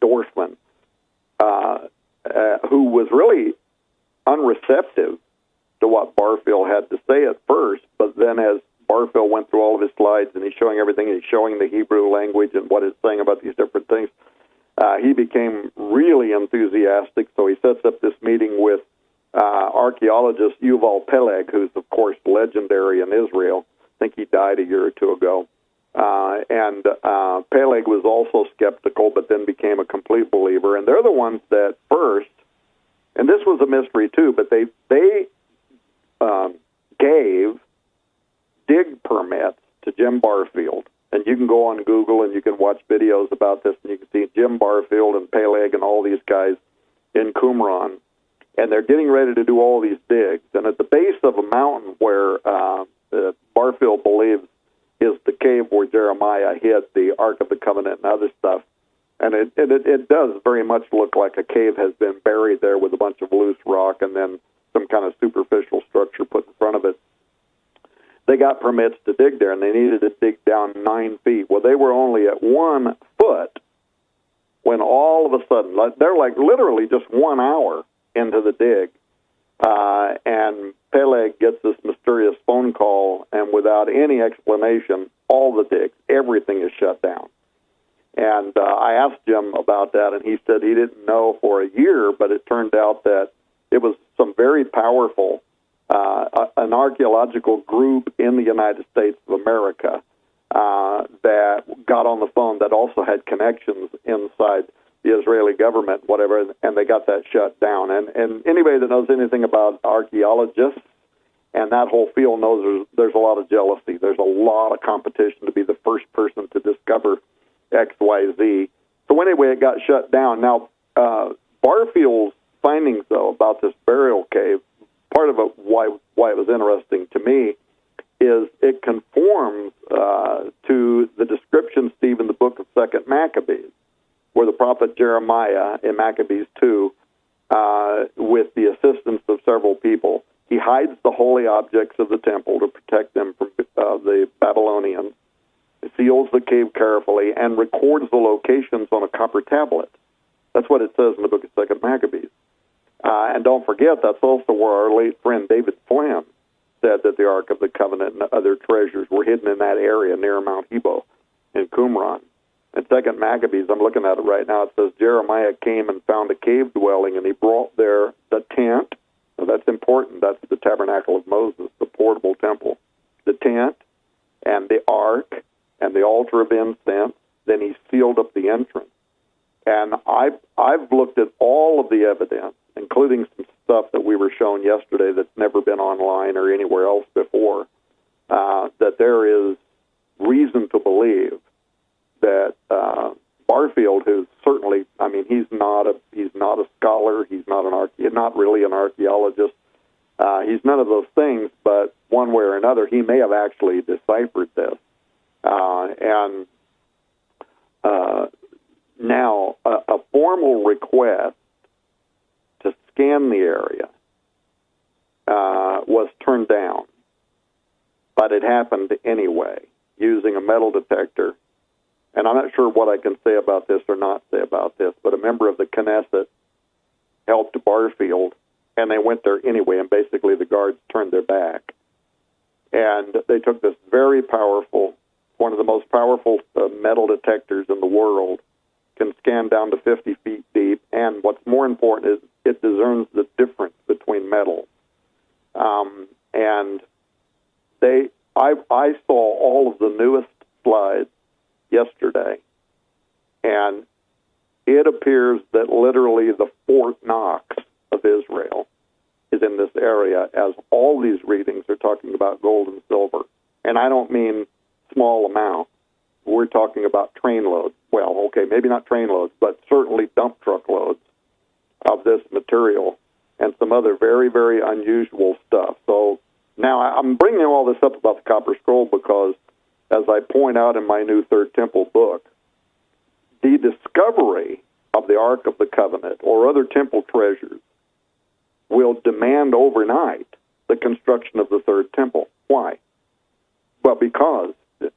Speaker 3: Dorfman, who was really unreceptive to what Barfield had to say at first, but then as Barfield went through all of his slides and he's showing everything, he's showing the Hebrew language and what it's saying about these different things, he became really enthusiastic, so he sets up this meeting with archaeologist Yuval Peleg, who's, of course, legendary in Israel. I think he died a year or two ago. And Peleg was also skeptical, but then became a complete believer. And they're the ones that first, and this was a mystery too, but they gave dig permits to Jim Barfield. And you can go on Google and you can watch videos about this, and you can see Jim Barfield and Peleg and all these guys in Qumran. And they're getting ready to do all these digs. And at the base of a mountain where Barfield believes is the cave where Jeremiah hid the Ark of the Covenant and other stuff. And it does very much look like a cave has been buried there with a bunch of loose rock and then some kind of superficial structure put in front of it. They got permits to dig there, and they needed to dig down 9 feet. Well, they were only at 1 foot when all of a sudden, they're like literally just 1 hour into the dig, and Peleg gets this mysterious phone call, and without any explanation, all the digs, everything is shut down. And I asked Jim about that, and he said he didn't know for a year, but it turned out that it was some very powerful, an archaeological group in the United States of America that got on the phone that also had connections inside the Israeli government, whatever, and they got that shut down. And anybody that knows anything about archaeologists and that whole field knows there's a lot of jealousy. There's a lot of competition to be the first person to discover X, Y, Z. So anyway, it got shut down. Now, Barfield's findings, though, about this burial cave, part of it, why it was interesting to me, is it conforms to the description, Steve, in the book of 2 Maccabees, where the prophet Jeremiah in Maccabees 2, with the assistance of several people, he hides the holy objects of the temple to protect them from the Babylonians, seals the cave carefully, and records the locations on a copper tablet. That's what it says in the book of 2 Maccabees. And don't forget, that's also where our late friend David Flam said that the Ark of the Covenant and other treasures were hidden in that area near Mount Nebo in Qumran. In 2 Maccabees, I'm looking at it right now, it says Jeremiah came and found a cave dwelling, and he brought there the tent. Now that's important. That's the tabernacle of Moses, the portable temple. The tent and the ark and the altar of incense. Then he sealed up the entrance. And I've looked at all of the evidence, including some stuff that we were shown yesterday that's never been online or anywhere else before, that there is reason to believe that Barfield, who's certainly, I mean, he's not a scholar, he's not really an archaeologist, he's none of those things, but one way or another, he may have actually deciphered this. Now, a formal request to scan the area was turned down, but it happened anyway, using a metal detector. And I'm not sure what I can say about this or not say about this, but a member of the Knesset helped Barfield, and they went there anyway, and basically the guards turned their back. And they took this very powerful, one of the most powerful metal detectors in the world, can scan down to 50 feet deep, and what's more important is it discerns the difference between metals. And I saw all of the newest slides yesterday, and it appears that literally the Fort Knox of Israel is in this area, as all these readings are talking about gold and silver. And I don't mean small amounts. We're talking about train loads. Well, okay, maybe not train loads, but certainly dump truck loads of this material and some other very, very unusual stuff. So now I'm bringing all this up about the Copper Scroll because, as I point out in my new Third Temple book, the discovery of the Ark of the Covenant or other temple treasures will demand overnight the construction of the Third Temple. Why? Well, because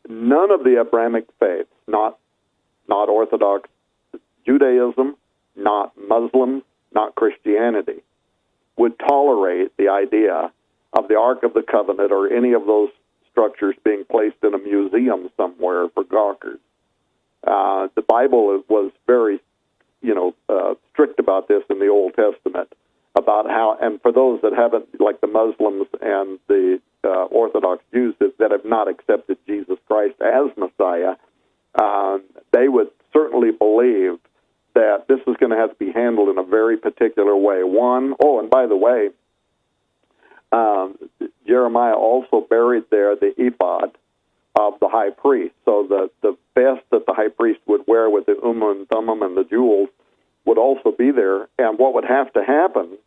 Speaker 3: none of the Abrahamic faiths, not Orthodox Judaism, not Muslim, not Christianity, would tolerate the idea of the Ark of the Covenant or any of those structures being placed in a museum somewhere for gawkers. The Bible was very, strict about this in the Old Testament, about how, and for those that haven't, like the Muslims and the Orthodox Jews that have not accepted Jesus Christ as Messiah, they would certainly believe that this is going to have to be handled in a very particular way. And by the way, Jeremiah also buried there the ephod of the high priest. So the vest that the high priest would wear with the and thummim and the jewels would also be there. And what would have to happen,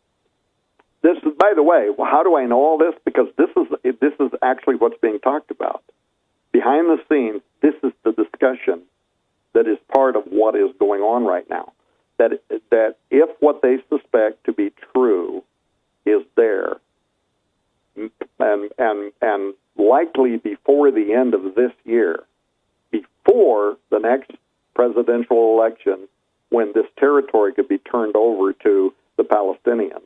Speaker 3: this is, by the way, how do I know all this? Because this is actually what's being talked about. Behind the scenes, this is the discussion that is part of what is going on right now. That if what they suspect to be true is there, and likely before the end of this year, before the next presidential election, when this territory could be turned over to the Palestinians,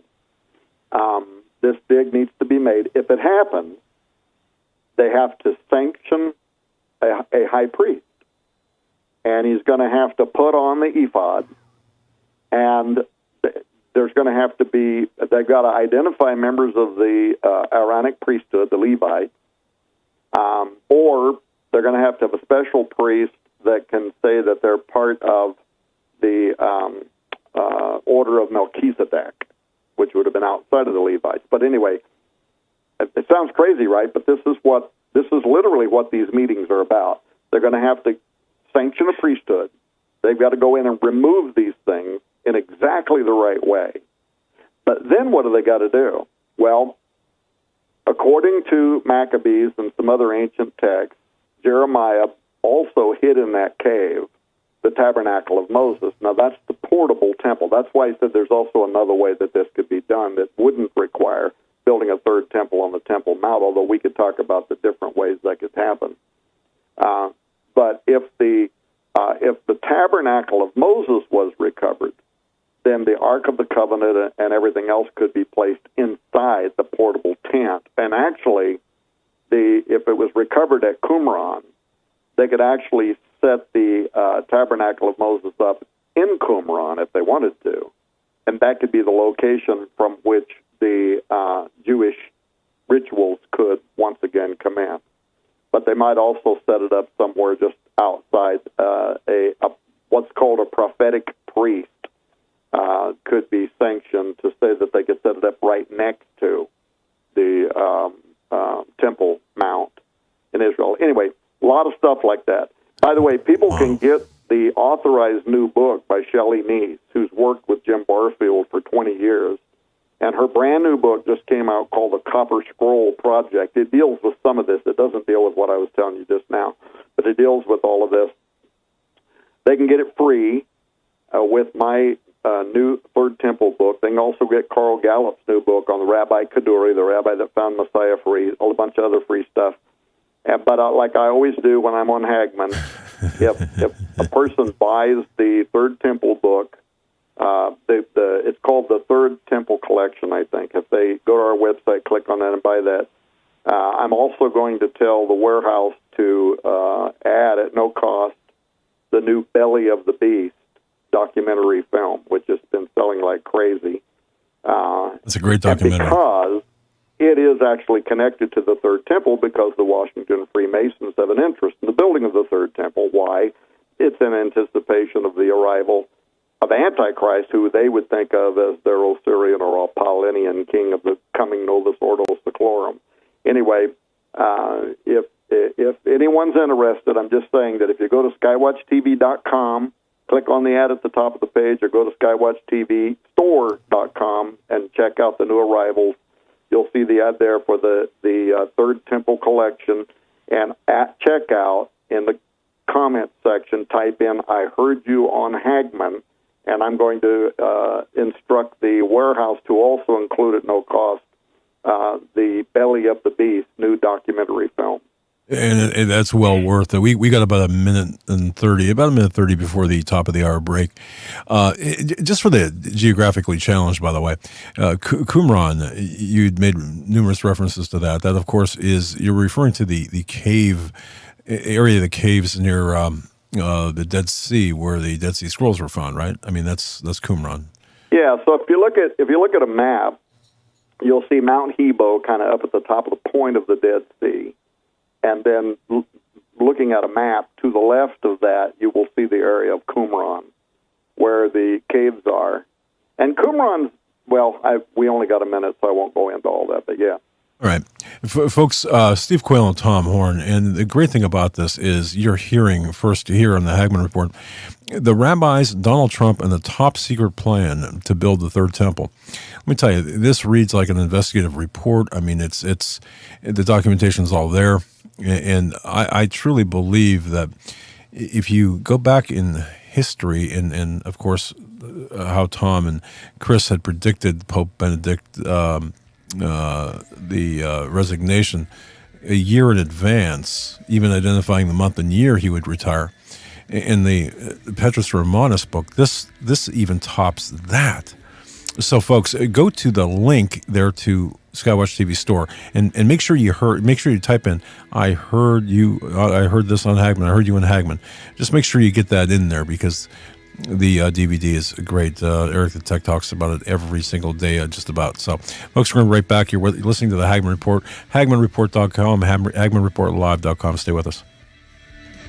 Speaker 3: this dig needs to be made. If it happens, they have to sanction a high priest, and he's going to have to put on the ephod, and there's going to have to be, they've got to identify members of the Aaronic priesthood, the Levites, or they're going to have a special priest that can say that they're part of the order of Melchizedek, which would have been outside of the Levites. But anyway, it sounds crazy, right? But this is literally what these meetings are about. They're going to have to sanction a priesthood. They've got to go in and remove these things in exactly the right way. But then what do they got to do? Well, according to Maccabees and some other ancient texts, Jeremiah also hid in that cave the tabernacle of Moses. Now, that's the portable temple. That's why he said there's also another way that this could be done that wouldn't require building a third temple on the Temple Mount, although we could talk about the different ways that could happen. But if the tabernacle of Moses was recovered, then the Ark of the Covenant and everything else could be placed inside the portable tent. And actually, if it was recovered at Qumran, they could actually set the Tabernacle of Moses up in Qumran if they wanted to. And that could be the location from which the Jewish rituals could once again commence. But they might also set it up somewhere just outside what's called a prophetic priest. Could be sanctioned to say that they could set it up right next to the Temple Mount in Israel. Anyway, a lot of stuff like that. By the way, people can get the authorized new book by Shelley Neese, who's worked with Jim Barfield for 20 years. And her brand new book just came out called The Copper Scroll Project. It deals with some of this. It doesn't deal with what I was telling you just now, but it deals with all of this. They can get it free with my new Third Temple book. They can also get Carl Gallup's new book on the Rabbi Kaduri, the rabbi that found Messiah free, a bunch of other free stuff. But like I always do when I'm on Hagmann, if a person buys the Third Temple book, it's called the Third Temple Collection, I think. If they go to our website, click on that and buy that. I'm also going to tell the warehouse to add at no cost the new Belly of the Beast documentary film, which has been selling like crazy.
Speaker 4: It's a great documentary.
Speaker 3: Because it is actually connected to the Third Temple, because the Washington Freemasons have an interest in the building of the Third Temple. Why? It's in anticipation of the arrival of Antichrist, who they would think of as their Osirian or Apollonian king of the coming Novus Ordo Seclorum. Anyway, if anyone's interested, I'm just saying that if you go to skywatchtv.com, click on the ad at the top of the page, or go to skywatchtvstore.com and check out the new arrivals. You'll see the ad there for the Third Temple Collection. And at checkout, in the comment section, type in, "I heard you on Hagmann," and I'm going to instruct the warehouse to also include at no cost the Belly of the Beast new documentary film.
Speaker 4: And that's well worth it. We got about a minute 30 before the top of the hour break. Just for the geographically challenged, by the way, Qumran, you'd made numerous references to that. That, of course, you're referring to the cave area of the caves near the Dead Sea, where the Dead Sea Scrolls were found, right? I mean, that's Qumran.
Speaker 3: Yeah. So if you look at a map, you'll see Mount Nebo kind of up at the top of the point of the Dead Sea. And then looking at a map, to the left of that, you will see the area of Qumran, where the caves are. And Qumran, we only got a minute, so I won't go into all that, but yeah.
Speaker 4: All right. Folks, Steve Quayle and Tom Horn, and the great thing about this is you're hearing first here on the Hagmann Report, the rabbis, Donald Trump, and the top secret plan to build the Third Temple. Let me tell you, this reads like an investigative report. I mean, it's the documentation is all there. And I truly believe that if you go back in history, and of course, how Tom and Chris had predicted Pope Benedict the resignation a year in advance, even identifying the month and year he would retire. In the Petrus Romanus book, this even tops that. So, folks, go to the link there to Skywatch TV Store and make sure you type in I heard this on Hagmann, I heard you on Hagmann. Just make sure you get that in there, because the DVD is great. Eric the Tech talks about it every single day, just about. So, folks, we're going to be right back. You're listening to the Hagmann Report, HagmannReport.com, HagmannReportLive.com. Stay with us.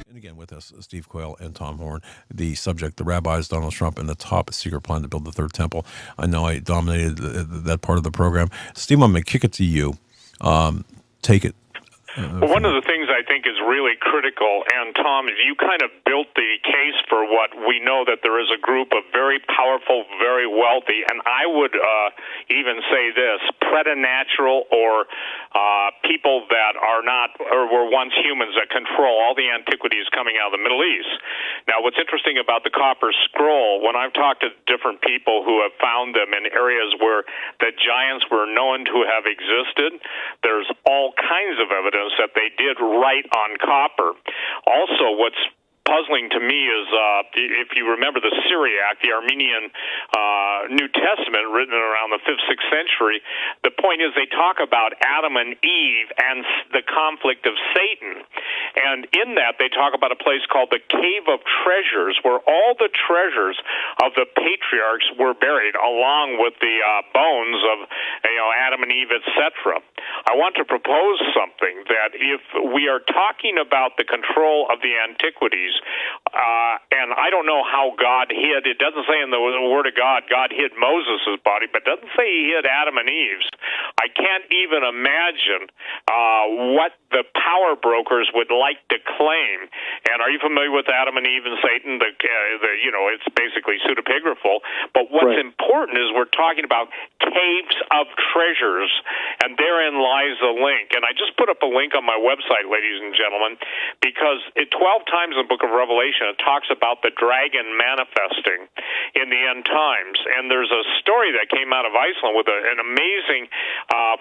Speaker 4: And again, with us, Steve Quayle and Tom Horn. The subject, the rabbis, Donald Trump, and the top secret plan to build the Third Temple. I know I dominated that part of the program. Steve, I'm going to kick it to you. Take it.
Speaker 2: Well, one of the things I think is really critical, and Tom, you kind of built the case for what we know, that there is a group of very powerful, very wealthy, and I would even say this, preternatural or people that are not, or were once humans, that control all the antiquities coming out of the Middle East. Now, what's interesting about the Copper Scroll, when I've talked to different people who have found them in areas where the giants were known to have existed, there's all kinds of evidence that they did write on copper. Also, what's puzzling to me is, if you remember the Syriac, the Armenian New Testament written around the 5th, 6th century, the point is they talk about Adam and Eve and the conflict of Satan. And in that, they talk about a place called the Cave of Treasures, where all the treasures of the patriarchs were buried, along with the bones of Adam and Eve, etc. I want to propose something, that if we are talking about the control of the antiquities, and I don't know how God hid, it doesn't say in the Word of God hid Moses' body, but it doesn't say he hid Adam and Eve's. I can't even imagine what the power brokers would like to claim. And are you familiar with Adam and Eve and Satan? It's basically pseudepigraphal. But what's important is we're talking about caves of treasures, and therein lies the link. And I just put up a link on my website, ladies and gentlemen, because 12 times in the book of Revelation it talks about the dragon manifesting in the end times. And there's a story that came out of Iceland with an amazing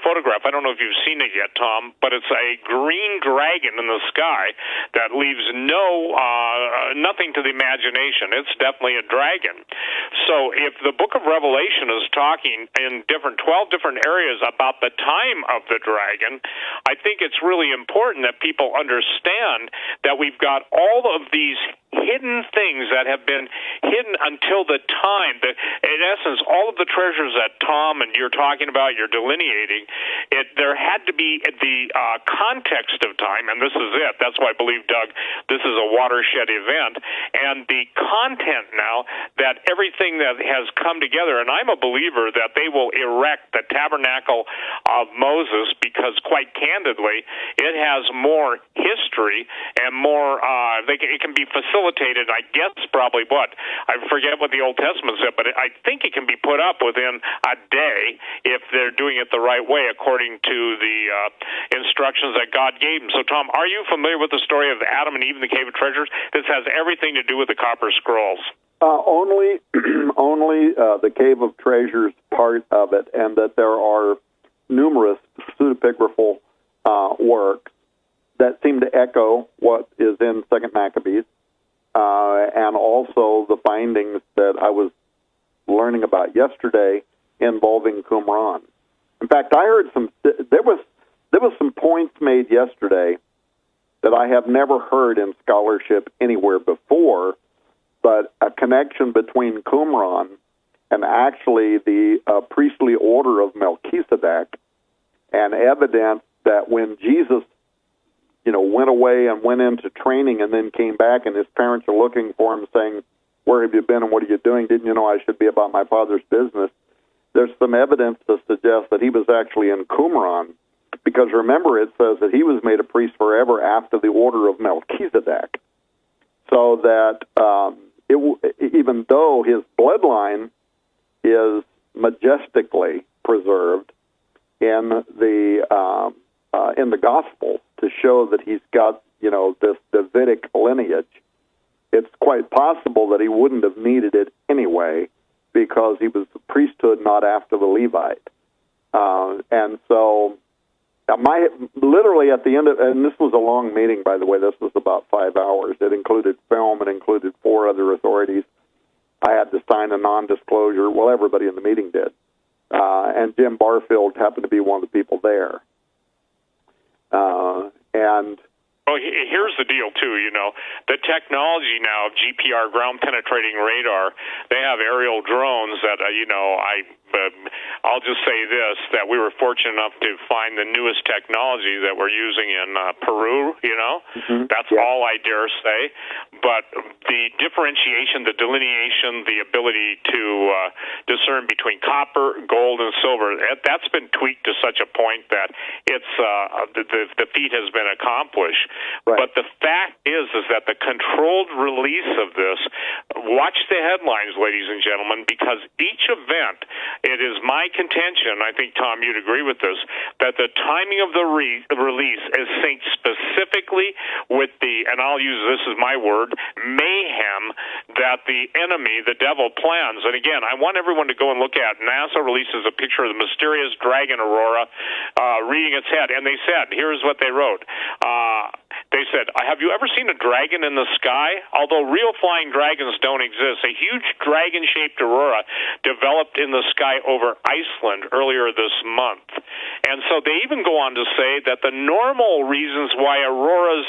Speaker 2: photograph. I don't know if you've seen it yet, Tom, but it's a green dragon in the sky that leaves nothing to the imagination. It's definitely a dragon. So if the book of Revelation is talking in 12 different areas about the time of the dragon, I think it's really important that people understand that we've got all of these hidden things that have been hidden until the time that, in essence, all of the treasures that Tom and you're talking about, you're delineating, there had to be the context of time, and this is it. That's why I believe, Doug, this is a watershed event, and the content now that everything that has come together, and I'm a believer that they will erect the tabernacle of Moses because, quite candidly, it has more history and more, it can be facilitated, I guess, probably I forget what the Old Testament said, but I think it can be put up within a day if they're doing it the right way according to the instructions that God gave them. So, Tom, are you familiar with the story of Adam and Eve in the Cave of Treasures? This has everything to do with the Copper Scrolls.
Speaker 3: Only the Cave of Treasures part of it, and that there are numerous pseudepigraphal works that seem to echo what is in 2nd Maccabees, and also the findings that I was learning about yesterday involving Qumran. In fact, I heard there was some points made yesterday that I have never heard in scholarship anywhere before, but a connection between Qumran and actually the priestly order of Melchizedek, and evidence that when Jesus went away and went into training and then came back, and his parents are looking for him saying, "Where have you been and what are you doing? Didn't you know I should be about my father's business?" There's some evidence to suggest that he was actually in Qumran, because remember, it says that he was made a priest forever after the order of Melchizedek. So that even though his bloodline is majestically preserved in the Gospel to show that he's got this Davidic lineage, it's quite possible that he wouldn't have needed it anyway, because he was the priesthood not after the Levite. And so literally at the end of, and this was a long meeting, by the way, this was about 5 hours. It included film, it included 4 other authorities. I had to sign a non-disclosure. Well, everybody in the meeting did. And Jim Barfield happened to be one of the people there.
Speaker 2: Well, here's the deal, too. The technology now of GPR, ground-penetrating radar, they have aerial drones that, I'll just say this, that we were fortunate enough to find the newest technology that we're using in Peru, That's all I dare say. But the differentiation, the delineation, the ability to discern between copper, gold, and silver, that's been tweaked to such a point that it's the feat has been accomplished.
Speaker 3: Right.
Speaker 2: But the fact is that the controlled release of this, watch the headlines, ladies and gentlemen, because each event, it is my contention, I think, Tom, you'd agree with this, that the timing of the release is synced specifically with and I'll use this as my word, mayhem that the enemy, the devil, plans. And again, I want everyone to go and look at, NASA releases a picture of the mysterious dragon aurora reading its head, and they said, here's what they wrote. They They said, have you ever seen a dragon in the sky? Although real flying dragons don't exist, a huge dragon-shaped aurora developed in the sky over Iceland earlier this month. And so they even go on to say that the normal reasons why auroras,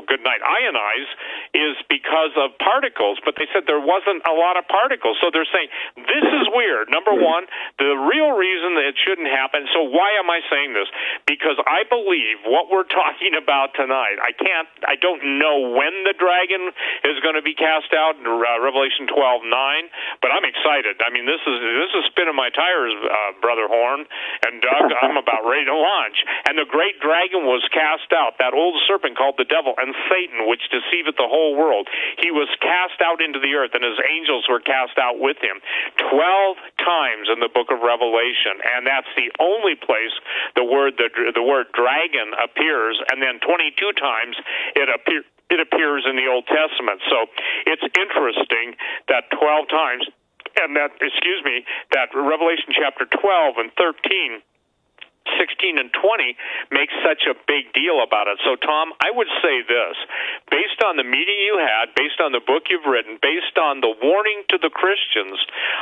Speaker 2: good night, ionize is because of particles, but they said there wasn't a lot of particles. So they're saying, this is weird. Number one, the real reason that it shouldn't happen. So why am I saying this? Because I believe what we're talking about tonight, I don't know when the dragon is going to be cast out in Revelation 12:9, but I'm excited. I mean, this is spinning my tires, Brother Horn and Doug. I'm about ready to launch. And the great dragon was cast out, that old serpent called the devil and Satan, which deceiveth the whole world. He was cast out into the earth, and his angels were cast out with him 12 times in the book of Revelation, and that's the only place the word dragon appears, and then 22 times it appears in the Old Testament. So it's interesting that 12 times, and that Revelation chapter 12 and 13, 16 and 20 makes such a big deal about it. So, Tom, I would say this. Based on the meeting you had, based on the book you've written, based on the warning to the Christians,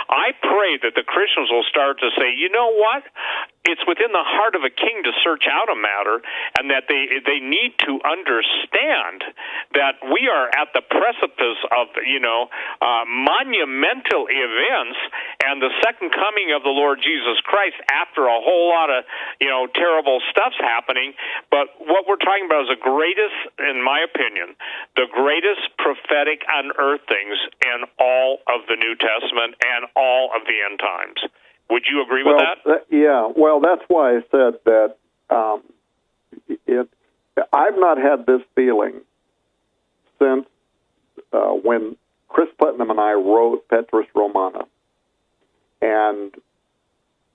Speaker 2: I pray that the Christians will start to say, you know what? It's within the heart of a king to search out a matter, and that they need to understand that we are at the precipice of, monumental events, and the second coming of the Lord Jesus Christ after a whole lot of terrible stuff's happening. But what we're talking about is the greatest, in my opinion, the greatest prophetic unearthings in all of the New Testament and all of the end times. Would you agree with that?
Speaker 3: Yeah. Well, that's why I said that I've not had this feeling since when Chris Putnam and I wrote Petrus Romana. And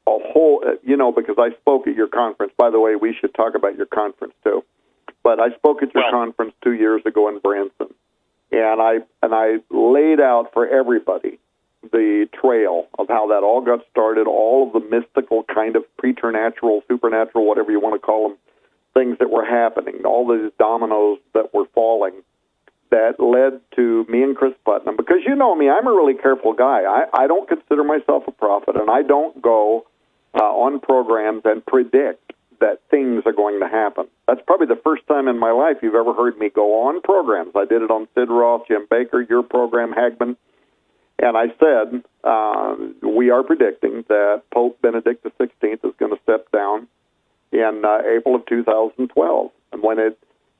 Speaker 3: a whole, because I spoke at your conference. By the way, we should talk about your conference too. But I spoke at your conference 2 years ago in Branson, and I laid out for everybody the trail of how that all got started, all of the mystical kind of preternatural, supernatural, whatever you want to call them, things that were happening, all these dominoes that were falling that led to me and Chris Putnam. Because you know me, I'm a really careful guy. I don't consider myself a prophet, and I don't go on programs and predict that things are going to happen. That's probably the first time in my life you've ever heard me go on programs. I did it on Sid Roth, Jim Baker, your program, Hagman, and I said, we are predicting that Pope Benedict XVI is going to step down in April of 2012. And when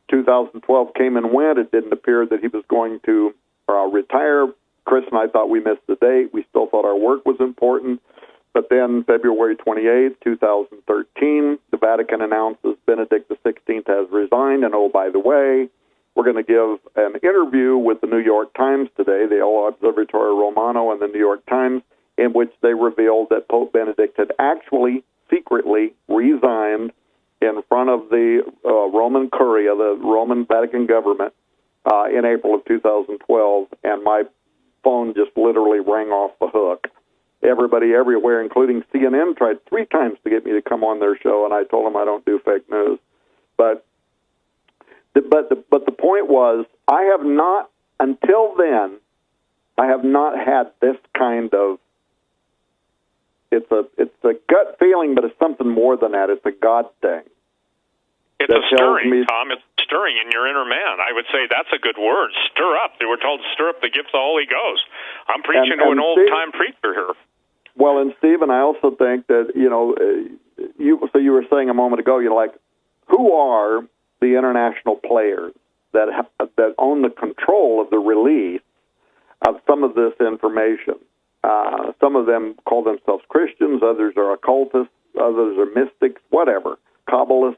Speaker 3: 2012 came and went, it didn't appear that he was going to retire. Chris and I thought we missed the date. We still thought our work was important. But then February 28, 2013, the Vatican announces Benedict XVI has resigned. And oh, by the way, we're going to give an interview with the New York Times today, the El Observatorio Romano and the New York Times, in which they revealed that Pope Benedict had actually secretly resigned in front of the Roman Curia, the Roman Vatican government, in April of 2012, and my phone just literally rang off the hook. Everybody everywhere, including CNN, tried 3 times to get me to come on their show, and I told them I don't do fake news. But the point was, I have not, until then, I have not had this kind of, it's a gut feeling, but it's something more than that. It's a God thing.
Speaker 2: It's a stirring, Tom. It's stirring in your inner man. I would say that's a good word. Stir up. They were told to stir up the gift of the Holy Ghost. I'm preaching to an old-time preacher here.
Speaker 3: Well, and Stephen, I also think that, you were saying a moment ago, who are the international players that own the control of the release of some of this information? Some of them call themselves Christians, others are occultists, others are mystics, whatever, Kabbalists.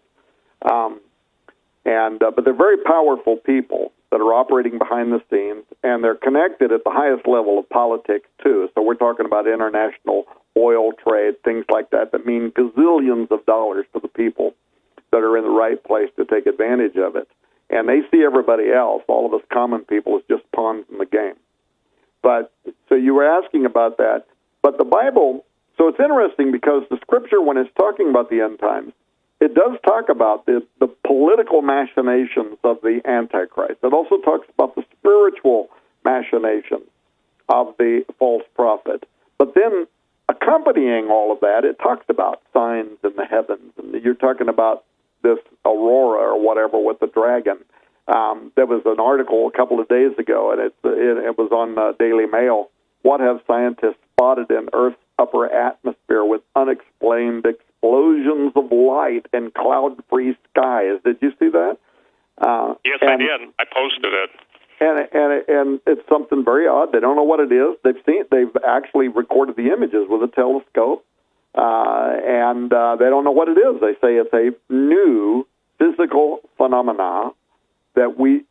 Speaker 3: But they're very powerful people that are operating behind the scenes, and they're connected at the highest level of politics, too. So we're talking about international oil trade, things like that mean gazillions of dollars to the people that are in the right place to take advantage of it. And they see everybody else, all of us common people, as just pawns in the game. But so you were asking about that. But the Bible, so it's interesting because the Scripture, when it's talking about the end times, it does talk about the political machinations of the Antichrist. It also talks about the spiritual machinations of the false prophet. But then, accompanying all of that, it talks about signs in the heavens. And you're talking about this aurora or whatever with the dragon. There was an article a couple of days ago, and it was on Daily Mail. What have scientists spotted in Earth's upper atmosphere with unexplained explosions of light and cloud-free skies? Did you see that?
Speaker 2: Yes, I did. I posted it.
Speaker 3: And it's something very odd. They don't know what it is. They've actually recorded the images with a telescope, and they don't know what it is. They say it's a new physical phenomena that we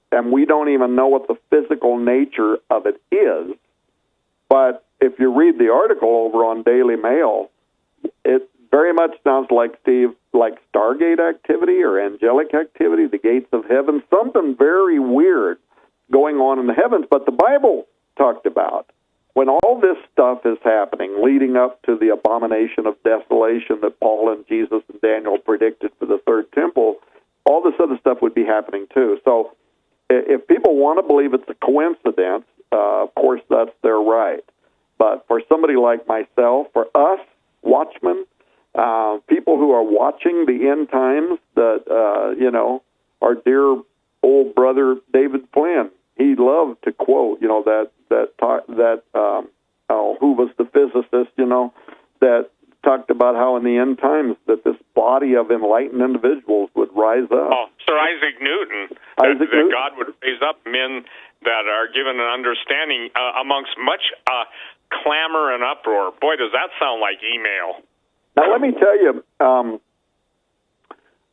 Speaker 3: don't even know what the physical nature of it is. But if you read the article over on Daily Mail, it very much sounds like, Steve, like Stargate activity or angelic activity, the gates of heaven, something very weird going on in the heavens. But the Bible talked about when all this stuff is happening, leading up to the abomination of desolation that Paul and Jesus and Daniel predicted for the third temple, all this other stuff would be happening too. So if people want to believe it's a coincidence, of course, that's their right. But for somebody like myself, for us, watchmen, people who are watching the end times, that, our dear old brother David Flynn, he loved to quote, who was the physicist, that talked about how in the end times that this body of enlightened individuals would rise up.
Speaker 2: Oh, Sir Isaac Newton. That God would raise up men that are given an understanding amongst much clamor and uproar. Boy, does that sound like email.
Speaker 3: Now, let me tell you,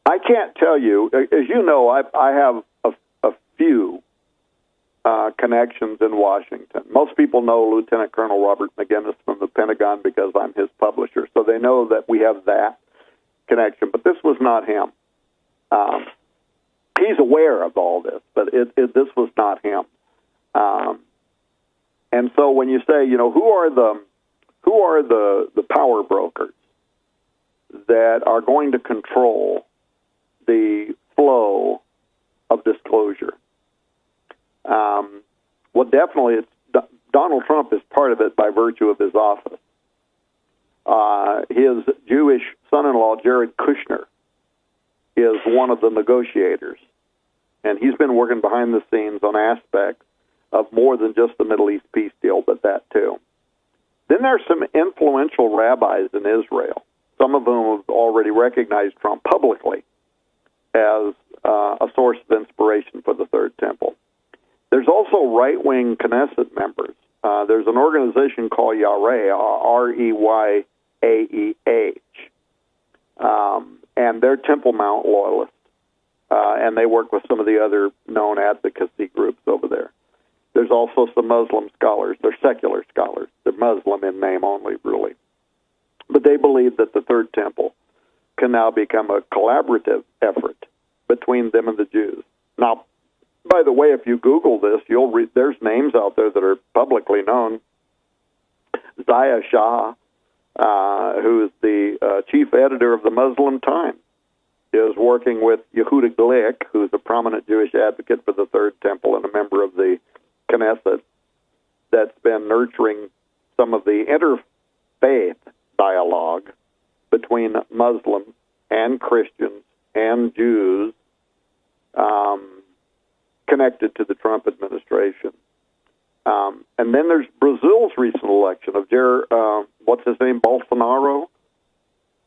Speaker 3: I can't tell you, as you know, I have a few connections in Washington. Most people know Lieutenant Colonel Robert McGinnis from the Pentagon because I'm his publisher, so they know that we have that connection. But this was not him. He's aware of all this, but this was not him. And so when you say, who are the power brokers that are going to control the flow of disclosure? Well, definitely, Donald Trump is part of it by virtue of his office. His Jewish son-in-law, Jared Kushner, is one of the negotiators, and he's been working behind the scenes on aspects of more than just the Middle East peace deal, but that too. Then there's some influential rabbis in Israel, some of whom have already recognized Trump publicly as a source of inspiration for the Third Temple. There's also right-wing Knesset members. There's an organization called Yareh, R-E-Y-A-E-H, and they're Temple Mount loyalists, and they work with some of the other known advocacy groups over there. There's also some Muslim scholars. They're secular scholars. They're Muslim in name only, really. But they believe that the Third Temple can now become a collaborative effort between them and the Jews. Now, by the way, if you Google this, you'll read there's names out there that are publicly known. Zaya Shah, who is the chief editor of the Muslim Times, is working with Yehuda Glick, who's a prominent Jewish advocate for the Third Temple and a member of the Knesset, that's been nurturing some of the interfaith dialogue between Muslims and Christians and Jews connected to the Trump administration. And then there's Brazil's recent election of what's his name, Bolsonaro.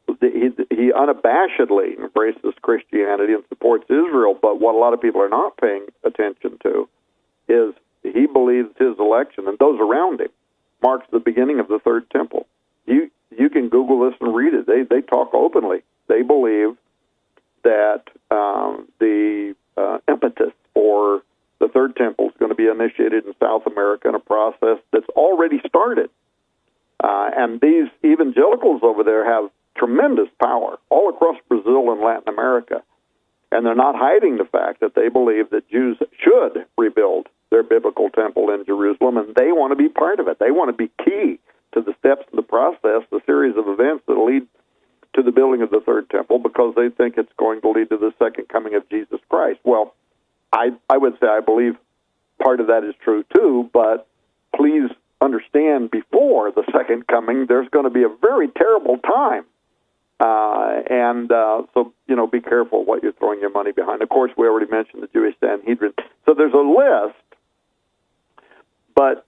Speaker 3: He unabashedly embraces Christianity and supports Israel, but what a lot of people are not paying attention to is he believes his election, and those around him, marks the beginning of the Third Temple. You can Google this and read it. They talk openly. They believe that the impetus for the Third Temple is going to be initiated in South America in a process that's already started. And these evangelicals over there have tremendous power all across Brazil and Latin America. And they're not hiding the fact that they believe that Jews should rebuild their biblical temple in Jerusalem, and they want to be part of it. They want to be key to the steps in the process, the series of events that lead to the building of the third temple because they think it's going to lead to the second coming of Jesus Christ. Well, I would say I believe part of that is true too, but please understand before the second coming, there's going to be a very terrible time. So, be careful what you're throwing your money behind. Of course, we already mentioned the Jewish Sanhedrin. So there's a list, but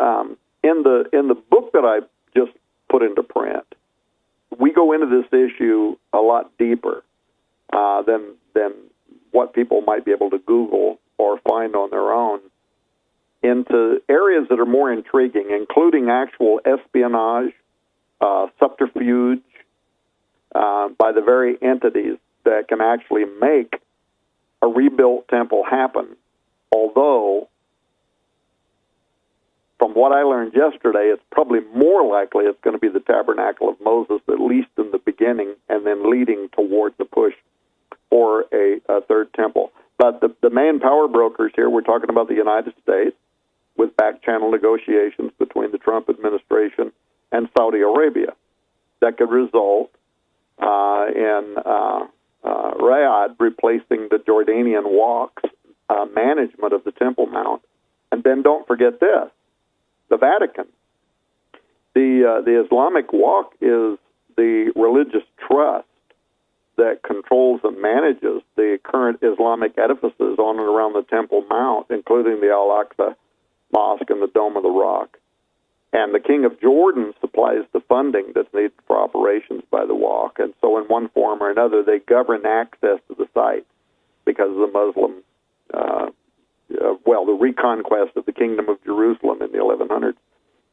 Speaker 3: in the book that I just put into print, we go into this issue a lot deeper than what people might be able to Google or find on their own, into areas that are more intriguing, including actual espionage, subterfuge, by the very entities that can actually make a rebuilt temple happen. Although, from what I learned yesterday, it's probably more likely it's going to be the Tabernacle of Moses, at least in the beginning, and then leading toward the push for a third temple. But the main power brokers here, we're talking about the United States, with back-channel negotiations between the Trump administration and Saudi Arabia that could result in Riyadh replacing the Jordanian Waqf's management of the Temple Mount. And then don't forget this, the Vatican. The Islamic Waqf is the religious trust that controls and manages the current Islamic edifices on and around the Temple Mount, including the Al-Aqsa Mosque and the Dome of the Rock. And the King of Jordan supplies the funding that's needed for operations by the Waqf. And so in one form or another, they govern access to the site because of the Muslim, the reconquest of the Kingdom of Jerusalem in the 1100s.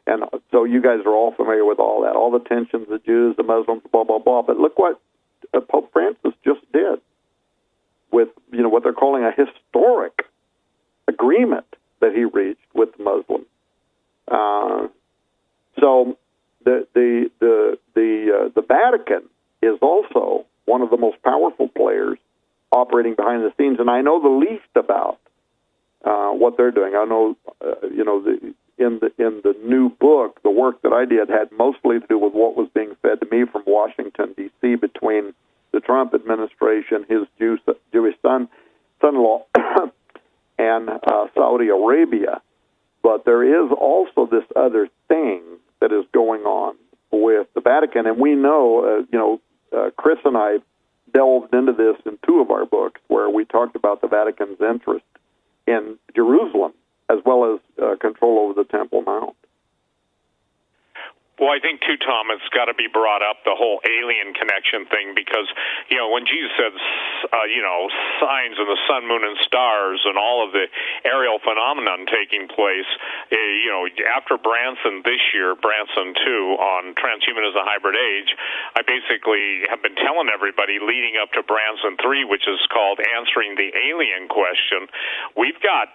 Speaker 3: And so you guys are all familiar with all that, all the tensions, the Jews, the Muslims, blah, blah, blah. But look what Pope Francis just did with, what they're calling a historic agreement that he reached with the Muslims. So the Vatican is also one of the most powerful players operating behind the scenes, and I know the least about what they're doing. I know, in the new book, the work that I did had mostly to do with what was being fed to me from Washington, D.C., between the Trump administration, his Jewish son-in-law, and Saudi Arabia. But there is also this other thing that is going on with the Vatican, and we know, Chris and I delved into this in two of our books where we talked about the Vatican's interest in Jerusalem as well as control over the Temple Mount.
Speaker 2: Well, I think, too, Tom, it's got to be brought up, the whole alien connection thing, because, when Jesus said, signs of the sun, moon, and stars and all of the aerial phenomenon taking place, after Branson this year, Branson 2, on Transhumanism Hybrid Age, I basically have been telling everybody leading up to Branson 3, which is called Answering the Alien Question, we've got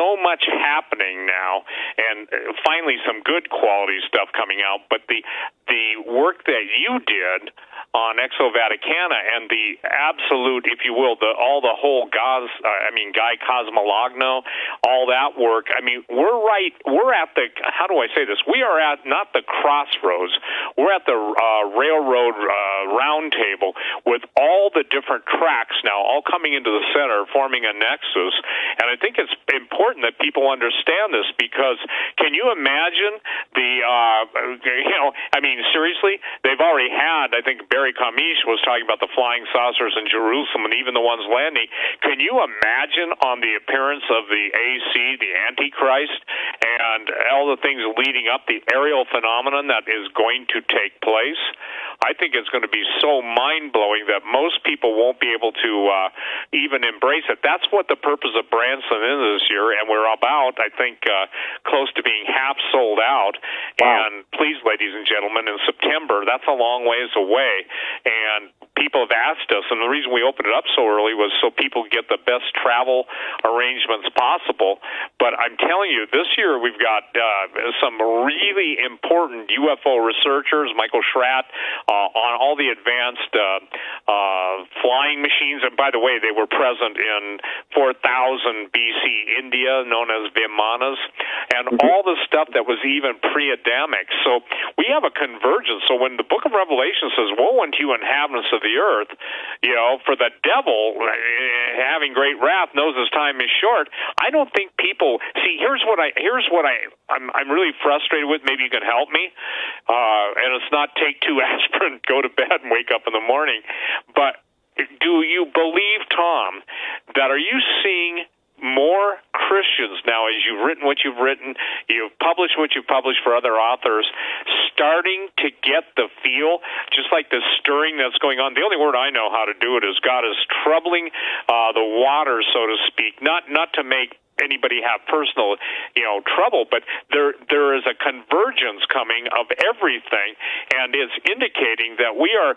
Speaker 2: so much happening now, and finally some good quality stuff coming out, but the work that you did on Exo Vaticana and the absolute, if you will, the whole Guy Cosmologno, all that work. I mean, we're at the, how do I say this? We are at not the crossroads. We're at the railroad round table with all the different tracks now all coming into the center, forming a nexus. And I think it's important that people understand this, because can you imagine seriously, they've already had, I think Barry Kamish was talking about the flying saucers in Jerusalem and even the ones landing. Can you imagine on the appearance of the AC, the Antichrist, and all the things leading up, the aerial phenomenon that is going to take place? I think it's going to be so mind-blowing that most people won't be able to even embrace it. That's what the purpose of Branson is this year, and we're about, I think, close to being half sold out. Wow. And please, ladies and gentlemen, in September, that's a long ways away, and people have asked us, and the reason we opened it up so early was so people get the best travel arrangements possible. But I'm telling you, this year we've got some really important UFO researchers, Michael Schratt, on all the advanced flying machines. And by the way, they were present in 4000 BC India, known as Vimanas, and all the stuff that was even pre-Adamic. So we have a convergence. So when the book of Revelation says, "Woe unto you, inhabitants of the earth," for the devil, having great wrath, knows his time is short. I don't think people see. Here's what I'm really frustrated with. Maybe you can help me. And it's not take 2 aspirin, go to bed, and wake up in the morning. But do you believe, Tom, that are you seeing more Christians now, as you've written what you've written, you've published what you've published for other authors, starting to get the feel, just like the stirring that's going on? The only word I know how to do it is God is troubling the waters, so to speak, not to make anybody have personal, trouble, but there is a convergence coming of everything, and it's indicating that we are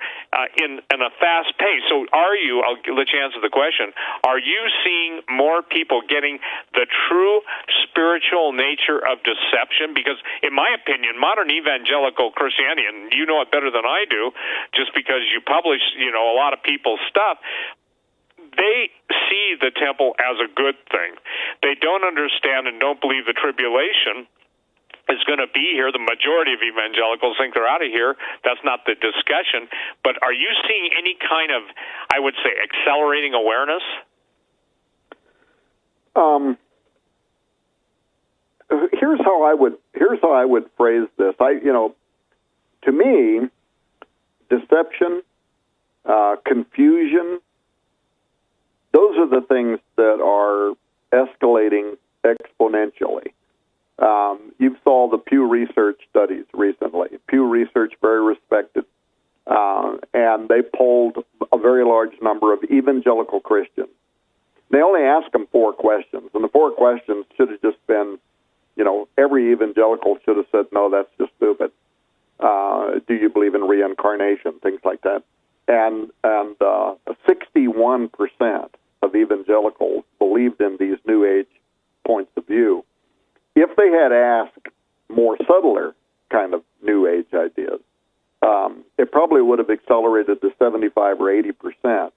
Speaker 2: in a fast pace. So I'll let you answer the question, are you seeing more people getting the true spiritual nature of deception? Because in my opinion, modern evangelical Christianity, and you know it better than I do, just because you publish, a lot of people's stuff, they see the temple as a good thing. They don't understand and don't believe the tribulation is going to be here. The majority of evangelicals think they're out of here. That's not the discussion. But are you seeing any kind of, I would say, accelerating awareness?
Speaker 3: Here's how I would phrase this. To me, deception, confusion, those are the things that are escalating exponentially. You saw the Pew Research studies recently. Pew Research, very respected, and they polled a very large number of evangelical Christians. They only asked them 4 questions, and the 4 questions should have just been, every evangelical should have said, no, that's just stupid. Do you believe in reincarnation? Things like that. And 61% of evangelicals believed in these New Age points of view. If they had asked more subtler kind of New Age ideas, it probably would have accelerated to 75 or 80%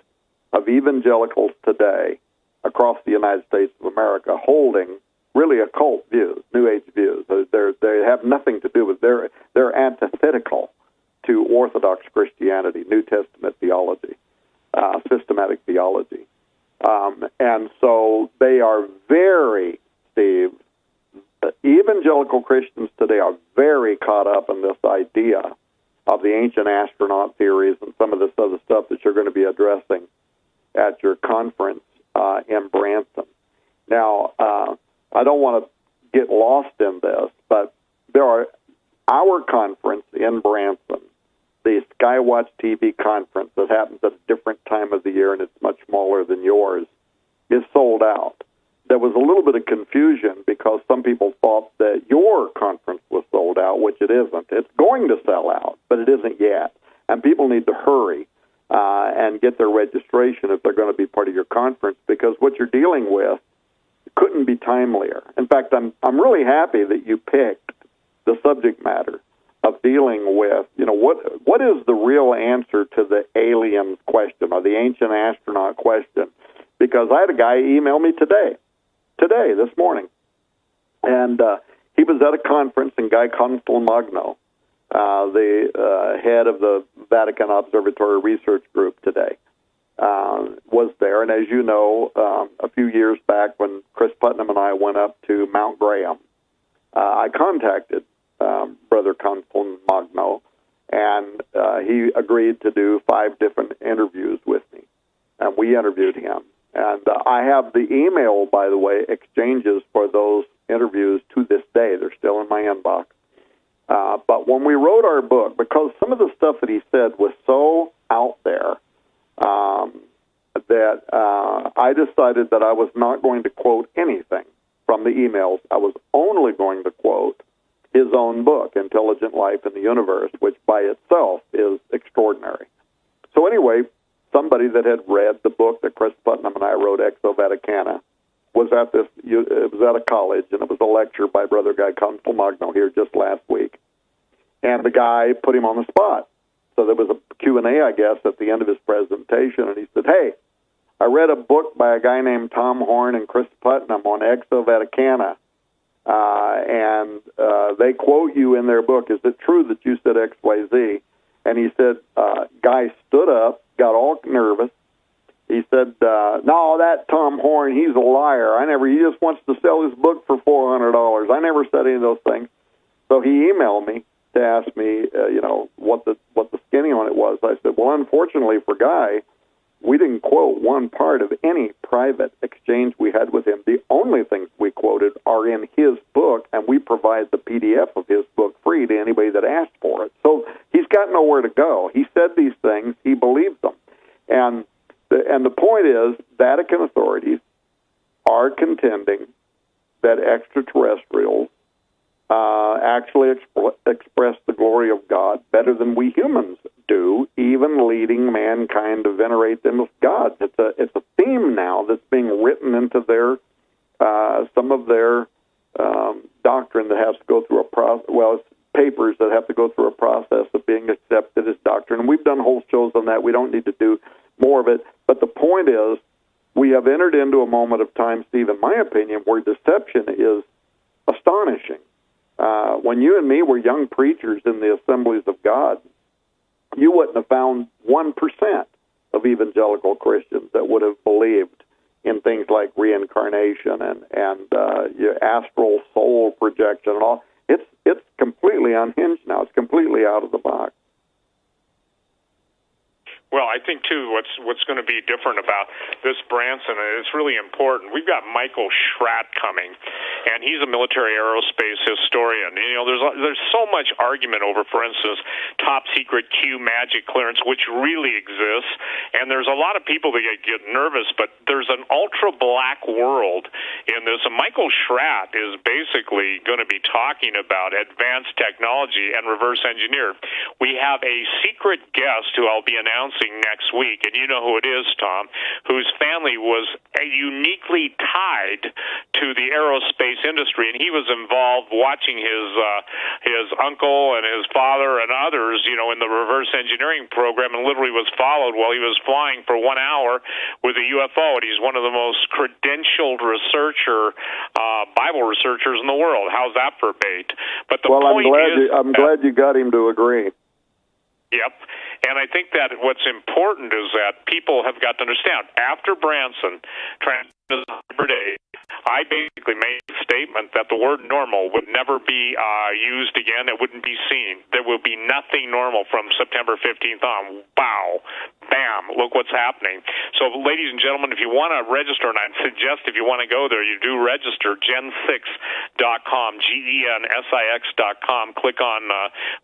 Speaker 3: of evangelicals today across the United States of America holding really occult views, New Age views. They have nothing to do with, they're antithetical to Orthodox Christianity, New Testament theology, systematic theology. And so they are very, Steve, evangelical Christians today are very caught up in this idea of the ancient astronaut theories and some of this other stuff that you're going to be addressing at your conference in Branson. Now, I don't want to get lost in this, but our conference in Branson, the Skywatch TV conference that happens at a different time of the year and it's much smaller than yours, is sold out. There was a little bit of confusion because some people thought that your conference was sold out, which it isn't. It's going to sell out, but it isn't yet. And people need to hurry and get their registration if they're going to be part of your conference, because what you're dealing with couldn't be timelier. In fact, I'm really happy that you picked the subject matter of dealing with, what is the real answer to the aliens question or the ancient astronaut question? Because I had a guy email me this morning, and he was at a conference, and Guy Consolmagno, the head of the Vatican Observatory Research Group today, was there. And as you know, a few years back when Chris Putnam and I went up to Mount Graham, I contacted Brother Consolmagno, and he agreed to do 5 different interviews with me, and we interviewed him. And I have the email, by the way, exchanges for those interviews to this day. They're still in my inbox. But when we wrote our book, because some of the stuff that he said was so out there that I decided that I was not going to quote anything from the emails. I was only going to quote his own book, Intelligent Life in the Universe, which by itself is extraordinary. So anyway, somebody that had read the book that Chris Putnam and I wrote, Exo Vaticana, was at it was at a college, and it was a lecture by Brother Guy Consolmagno here just last week. And the guy put him on the spot. So there was a Q&A, I guess, at the end of his presentation, and he said, hey, I read a book by a guy named Tom Horn and Chris Putnam on Exo Vaticana, and they quote you in their book. Is it true that you said XYZ? And he said, guy stood up, got all nervous. He said, no, that Tom Horn, he's a liar. He just wants to sell his book for $400. I never said any of those things. So he emailed me to ask me, what the skinny on it was. I said, well, unfortunately for Guy, we didn't quote one part of any private exchange we had with him. The only things we quoted are in his book, and we provide the PDF of his book free to anybody that asked for it. So he's got nowhere to go. He said these things. He believes them. And the point is, Vatican authorities are contending that extraterrestrials actually express the glory of God better than we humans do, even leading mankind to venerate them as gods. It's a theme now that's being written into their some of their doctrine that has to go through a process. Well, it's papers that have to go through a process of being accepted as doctrine. And we've done whole shows on that. We don't need to do more of it. But the point is, we have entered into a moment of time, Steve, in my opinion, where deception is astonishing. When you and me were young preachers in the Assemblies of God, you wouldn't have found 1% of evangelical Christians that would have believed in things like reincarnation and your astral soul projection and all. It's completely unhinged now. It's completely out of the box.
Speaker 2: Well, I think, too, what's going to be different about this Branson, and it's really important, we've got Michael Schratt coming, and he's a military aerospace historian. There's so much argument over, for instance, top-secret Q magic clearance, which really exists, and there's a lot of people that get nervous, but there's an ultra-black world in this, and Michael Schratt is basically going to be talking about advanced technology and reverse engineer. We have a secret guest who I'll be announcing next week, and you know who it is, Tom, whose family was uniquely tied to the aerospace industry, and he was involved watching his uncle and his father and others, in the reverse engineering program, and literally was followed while he was flying for 1 hour with a UFO, and he's one of the most credentialed Bible researchers in the world. How's that for bait? But the point
Speaker 3: I'm glad you got him to agree.
Speaker 2: Yep. And I think that what's important is that people have got to understand, after Branson transitioned to day, I basically made a statement that the word normal would never be used again. It wouldn't be seen. There will be nothing normal from September 15th on. Wow. Bam. Look what's happening. So, ladies and gentlemen, if you want to register, and I'd suggest if you want to go there, you do register, gen6.com, GENSIX.com. Click on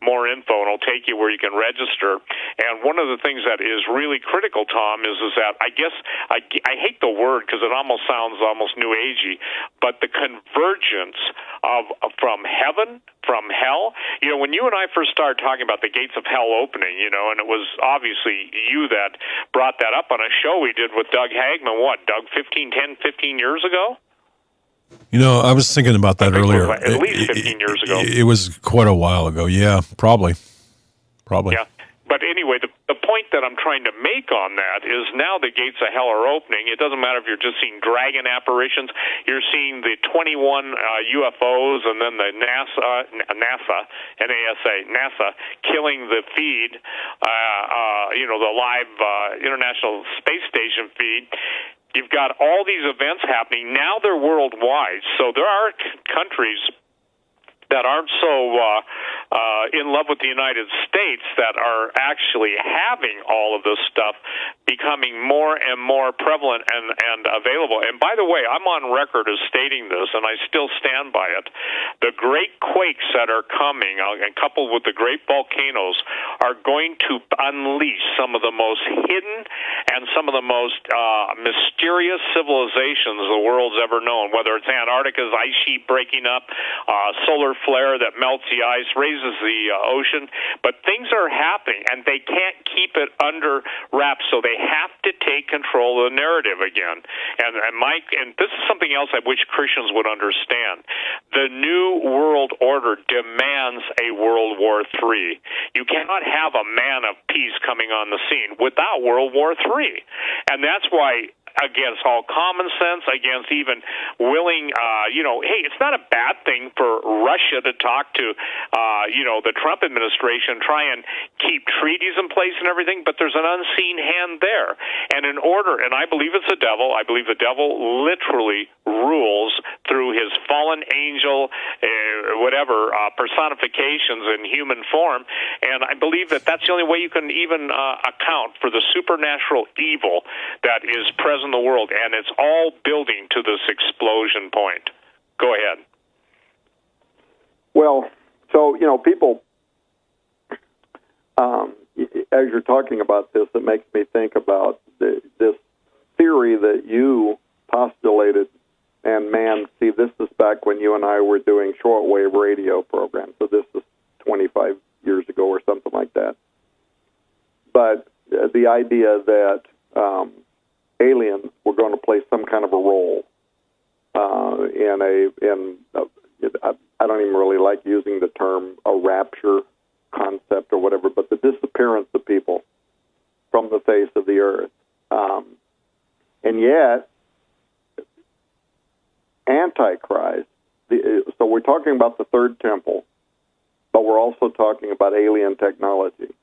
Speaker 2: more info, and it'll take you where you can register. And one of the things that is really critical, Tom, is that I guess I hate the word because it almost sounds almost new agey, but the convergence of from heaven, from hell. When you and I first started talking about the gates of hell opening, and it was obviously you that brought that up on a show we did with Doug Hagman, Doug, 15 years ago?
Speaker 4: I was thinking about that earlier.
Speaker 2: At least 15 years ago.
Speaker 4: It was quite a while ago. Yeah, probably. Yeah.
Speaker 2: But anyway, the point that I'm trying to make on that is now the gates of hell are opening. It doesn't matter if you're just seeing dragon apparitions. You're seeing the 21 UFOs and then the NASA killing the feed, the live International Space Station feed. You've got all these events happening. Now they're worldwide. So there are countries that aren't so in love with the United States that are actually having all of this stuff becoming more and more prevalent and available. And by the way, I'm on record as stating this, and I still stand by it. The great quakes that are coming, and coupled with the great volcanoes, are going to unleash some of the most hidden and some of the most mysterious civilizations the world's ever known, whether it's Antarctica's ice sheet breaking up, solar flare that melts the ice, raises freezes the ocean. But things are happening, and they can't keep it under wraps, so they have to take control of the narrative again. And Mike, and this is something else I wish Christians would understand. The New World Order demands a World War III. You cannot have a man of peace coming on the scene without World War III. And that's why, against all common sense, against even willing, hey, it's not a bad thing for Russia to talk to, the Trump administration, try and keep treaties in place and everything, but there's an unseen hand there. And in order, and I believe it's the devil, I believe the devil literally rules through his fallen angel, personifications in human form, and I believe that that's the only way you can even account for the supernatural evil that is present in the world, and it's all building to this explosion point. Go ahead.
Speaker 3: Well, so, people, as you're talking about this, it makes me think about this theory that you postulated. And man, see, this is back when you and I were doing shortwave radio programs. So this is 25 years ago or something like that. But the idea that aliens were going to play some kind of a role I don't even really like using the term a rapture concept or whatever, but the disappearance of people from the face of the earth. And yet, Antichrist, so we're talking about the third temple, but we're also talking about alien technology.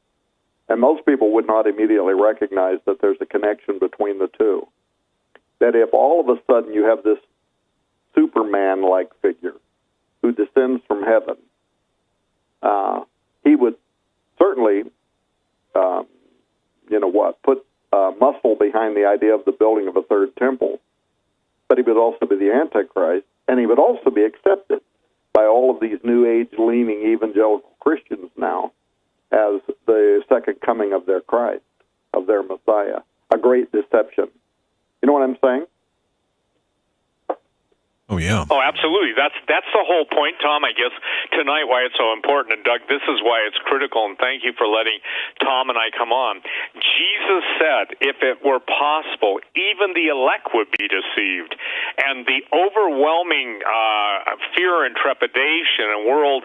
Speaker 3: And most people would not immediately recognize that there's a connection between the two. That if all of a sudden you have this Superman-like figure who descends from heaven, he would certainly, put muscle behind the idea of the building of a third temple, but he would also be the Antichrist, and he would also be accepted by all of these New Age-leaning evangelical Christians now as the second coming of their Christ, of their Messiah. A great deception. You know what I'm saying?
Speaker 4: Oh, yeah.
Speaker 2: Oh, absolutely. That's the whole point, Tom, I guess, tonight, why it's so important. And, Doug, this is why it's critical, and thank you for letting Tom and I come on. Jesus said, if it were possible, even the elect would be deceived. And the overwhelming fear and trepidation and world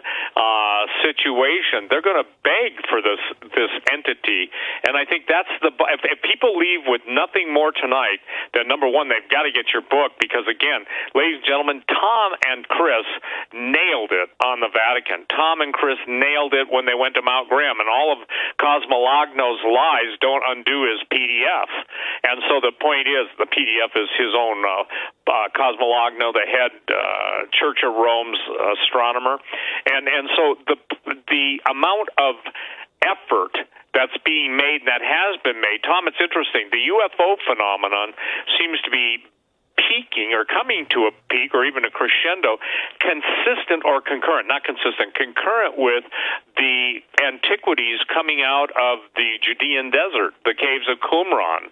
Speaker 2: situation, they're going to beg for this entity. And I think that's if people leave with nothing more tonight, then, number one, they've got to get your book, because, again, ladies and gentlemen, Tom and Chris nailed it on the Vatican. Tom and Chris nailed it when they went to Mount Graham, and all of Cosmologno's lies don't undo his PDF. And so the point is, the PDF is his own Cosmologno, the head Church of Rome's astronomer. And so the amount of effort that's being made, that has been made. Tom, it's interesting. The UFO phenomenon seems to be peaking or coming to a peak or even a crescendo, consistent or concurrent, not consistent, concurrent with the antiquities coming out of the Judean desert, the caves of Qumran.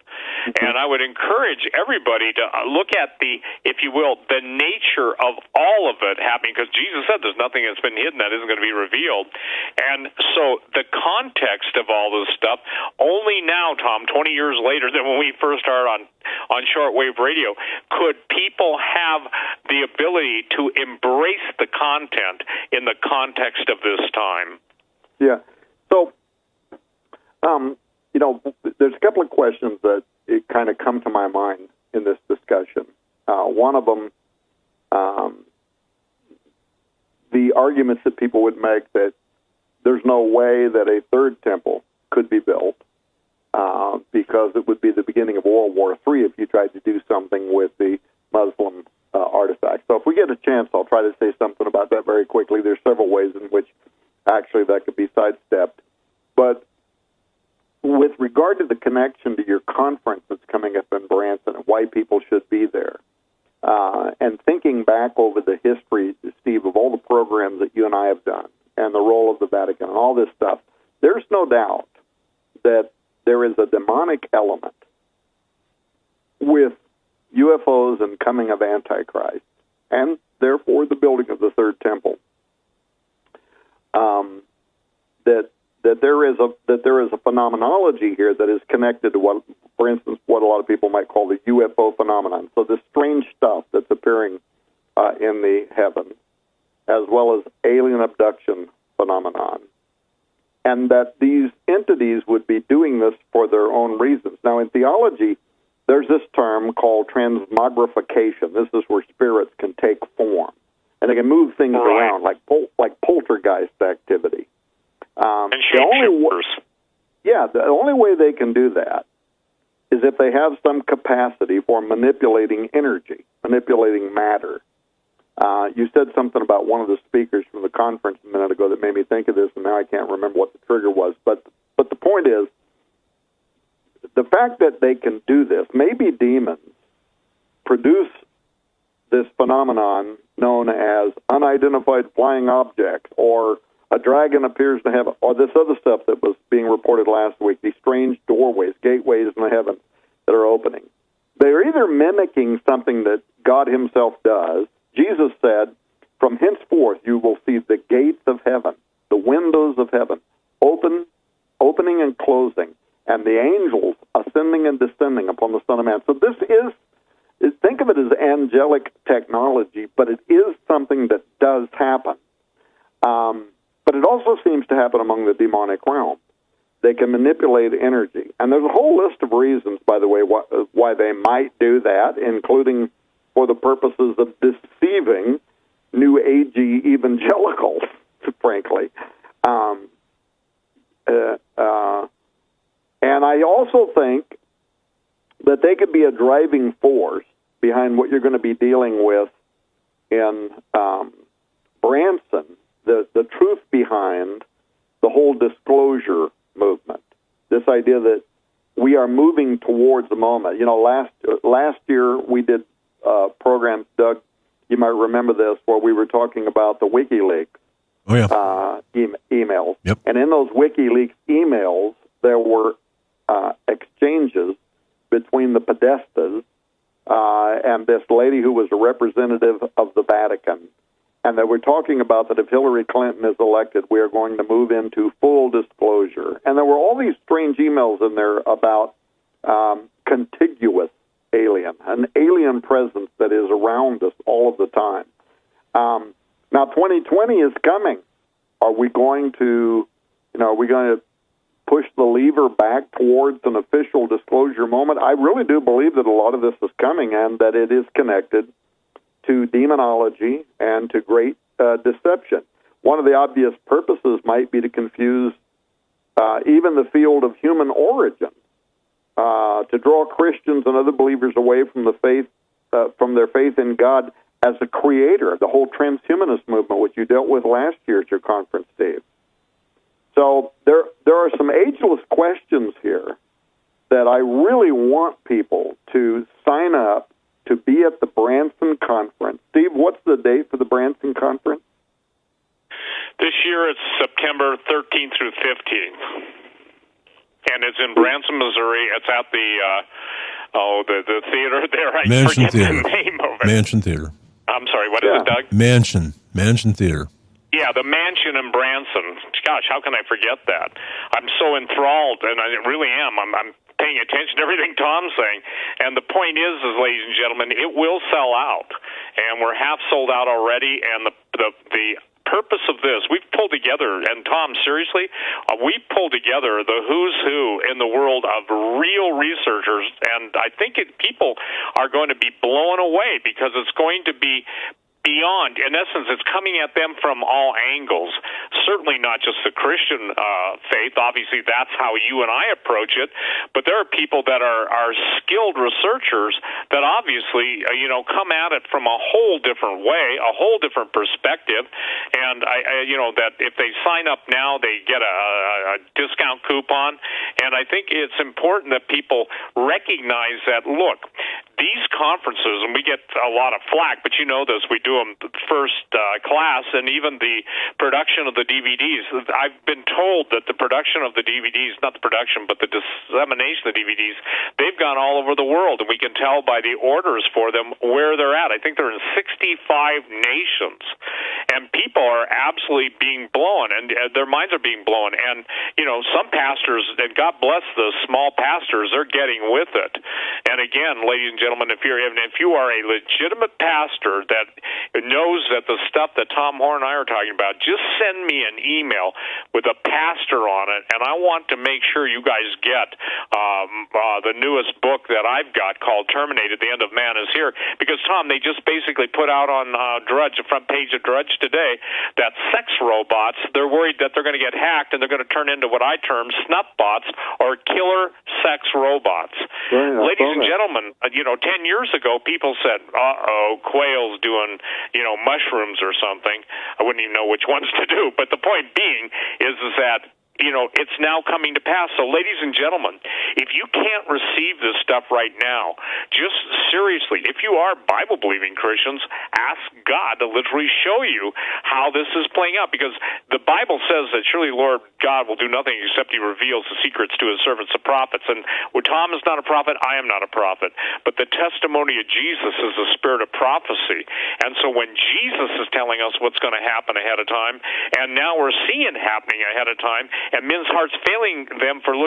Speaker 2: And I would encourage everybody to look at the, if you will, the nature of all of it happening, because Jesus said there's nothing that's been hidden that isn't going to be revealed. And so the context of all this stuff, only now, Tom, 20 years later than when we first started on shortwave radio, could people have the ability to embrace the content in the context of this time?
Speaker 3: Yeah. So, there's a couple of questions that kind of come to my mind in this discussion. One of them, the arguments that people would make that there's no way that a third temple could be built, because it would be the beginning of World War III if you tried to do something with the Muslim artifacts. So if we get a chance, I'll try to say something about that very quickly. There's several ways in which actually that could be sidestepped. But with regard to the connection to your conference that's coming up in Branson and why people should be there, and thinking back over the history, Steve, of all the programs that you and I have done and the role of the Vatican and all this stuff, there's no doubt that there is a demonic element with UFOs and coming of Antichrist, and therefore the building of the third temple. that there is a phenomenology here that is connected to what, for instance, what a lot of people might call the UFO phenomenon. So this strange stuff that's appearing in the heavens, as well as alien abduction phenomenon, and that these entities would be doing this for their own reasons. Now, in theology, there's this term called transmogrification. This is where spirits can take form, and they can move things around like poltergeist activity.
Speaker 2: And shapeshifters.
Speaker 3: The only way they can do that is if they have some capacity for manipulating energy, manipulating matter. You said something about one of the speakers from the conference a minute ago that made me think of this, and now I can't remember what the trigger was. But the point is, the fact that they can do this, maybe demons produce this phenomenon known as unidentified flying objects, or a dragon appears to have, or this other stuff that was being reported last week, these strange doorways, gateways in the heavens that are opening. They're either mimicking something that God himself does. Jesus said, from henceforth you will see the gates of heaven, the windows of heaven, opening and closing, and the angels ascending and descending upon the Son of Man. So this is, think of it as angelic technology, but it is something that does happen. But it also seems to happen among the demonic realm. They can manipulate energy. And there's a whole list of reasons, by the way, why they might do that, including for the purposes of deceiving New Agey evangelicals, frankly. And I also think that they could be a driving force behind what you're going to be dealing with in Branson, the truth behind the whole disclosure movement, this idea that we are moving towards a moment. You know, last year we did programs, Doug, you might remember this, where we were talking about the WikiLeaks emails.
Speaker 4: Yep.
Speaker 3: And in those WikiLeaks emails, there were exchanges between the Podestas and this lady who was a representative of the Vatican. And they were talking about that if Hillary Clinton is elected, we are going to move into full disclosure. And there were all these strange emails in there about contiguous alien, an alien presence that is around us all of the time. Now, 2020 is coming. Are we going to push the lever back towards an official disclosure moment? I really do believe that a lot of this is coming and that it is connected to demonology and to great deception. One of the obvious purposes might be to confuse even the field of human origin, to draw Christians and other believers away from the faith, from their faith in God as a creator, the whole transhumanist movement, which you dealt with last year at your conference, Dave. So there are some ageless questions here that I really want people to sign up to be at the Branson Conference. Steve, what's the date for the Branson Conference?
Speaker 2: This year it's September 13th through 15th. And it's in Branson, Missouri. It's at the theater there. I
Speaker 4: Mansion
Speaker 2: forget
Speaker 4: Theater.
Speaker 2: the name of it.
Speaker 4: Mansion Theater.
Speaker 2: I'm sorry, what is it, Doug?
Speaker 4: Mansion Theater.
Speaker 2: Yeah, the Mansion in Branson. Gosh, how can I forget that? I'm so enthralled, and I really am. I'm paying attention to everything Tom's saying. And the point is, ladies and gentlemen, it will sell out. And we're half sold out already, and the purpose of this, we've pulled together, and Tom, seriously, we pulled together the who's who in the world of real researchers, and I think people are going to be blown away because it's going to be beyond. In essence, it's coming at them from all angles. Certainly not just the Christian faith. Obviously, that's how you and I approach it. But there are people that are skilled researchers that obviously, come at it from a whole different way, a whole different perspective. And that if they sign up now, they get a discount coupon. And I think it's important that people recognize that, look, these conferences, and we get a lot of flack, but you know this, we do them first class, and even the production of the DVDs. I've been told that the production of the DVDs, not the production, but the dissemination of the DVDs, they've gone all over the world, and we can tell by the orders for them where they're at. I think they're in 65 nations, and people are absolutely being blown, and their minds are being blown. And, you know, some pastors, and God bless the small pastors, they're getting with it. And again, ladies and gentlemen, if you are a legitimate pastor that knows that the stuff that Tom Horn and I are talking about, just send me an email with a pastor on it, and I want to make sure you guys get the newest book that I've got called Terminated, The End of Man is Here. Because, Tom, they just basically put out on Drudge, the front page of Drudge today, that sex robots, they're worried that they're going to get hacked and they're going to turn into what I term snuff bots or killer sex robots.
Speaker 3: Right,
Speaker 2: ladies and gentlemen, 10 years ago, people said, quail's doing, mushrooms or something. I wouldn't even know which ones to do. But the point being is that it's now coming to pass. So, ladies and gentlemen, if you can't receive this stuff right now, just seriously, if you are Bible-believing Christians, ask God to literally show you how this is playing out. Because the Bible says that surely Lord God will do nothing except He reveals the secrets to His servants, the prophets. And Tom is not a prophet, I am not a prophet. But the testimony of Jesus is the spirit of prophecy. And so when Jesus is telling us what's going to happen ahead of time, and now we're seeing happening ahead of time, and men's hearts failing them for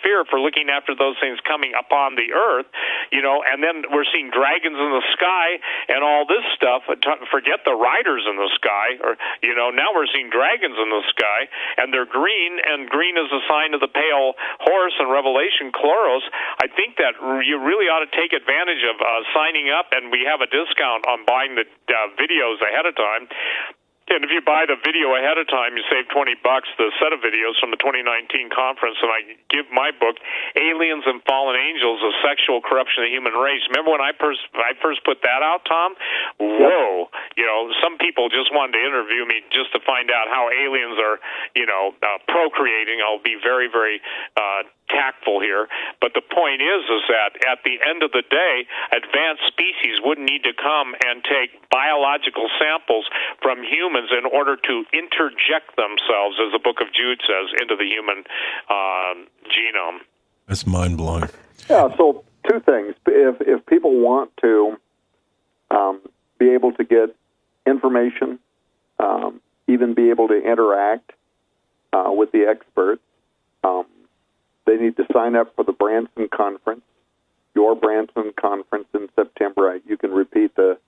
Speaker 2: fear for looking after those things coming upon the earth, and then we're seeing dragons in the sky and all this stuff. Forget the riders in the sky, now we're seeing dragons in the sky, and they're green, and green is a sign of the pale horse in Revelation, Chloros. I think that you really ought to take advantage of signing up, and we have a discount on buying the videos ahead of time. And if you buy the video ahead of time, you save $20, the set of videos from the 2019 conference. And I give my book, Aliens and Fallen Angels, The Sexual Corruption of the Human Race. Remember when I first put that out, Tom? Whoa. Some people just wanted to interview me just to find out how aliens are, procreating. I'll be very, very tactful here. But the point is that at the end of the day, advanced species wouldn't need to come and take biological samples from humans in order to interject themselves, as the book of Jude says, into the human genome.
Speaker 4: That's mind-blowing.
Speaker 3: Yeah, so two things. If people want to be able to get information, even be able to interact with the experts, they need to sign up for the Branson Conference, your Branson Conference in September. You can repeat the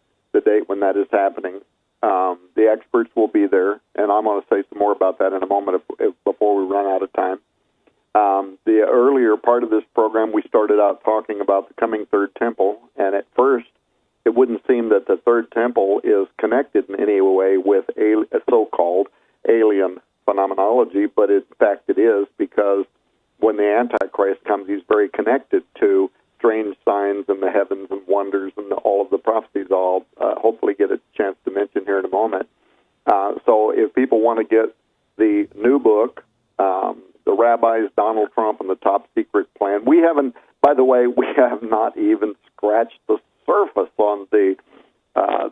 Speaker 3: date when that is happening. The experts will be there, and I'm going to say some more about that in a moment before we run out of time. The earlier part of this program, we started out talking about the coming third temple, and at first it wouldn't seem that the third temple is connected in any way with a so-called alien phenomenology, but in fact it is, because when the Antichrist comes, he's very connected to strange signs in the heavens and wonders and all of the prophecies I'll hopefully get a chance to mention here in a moment. So if people want to get the new book, The Rabbis, Donald Trump, and the Top Secret Plan, we have not even scratched the surface on the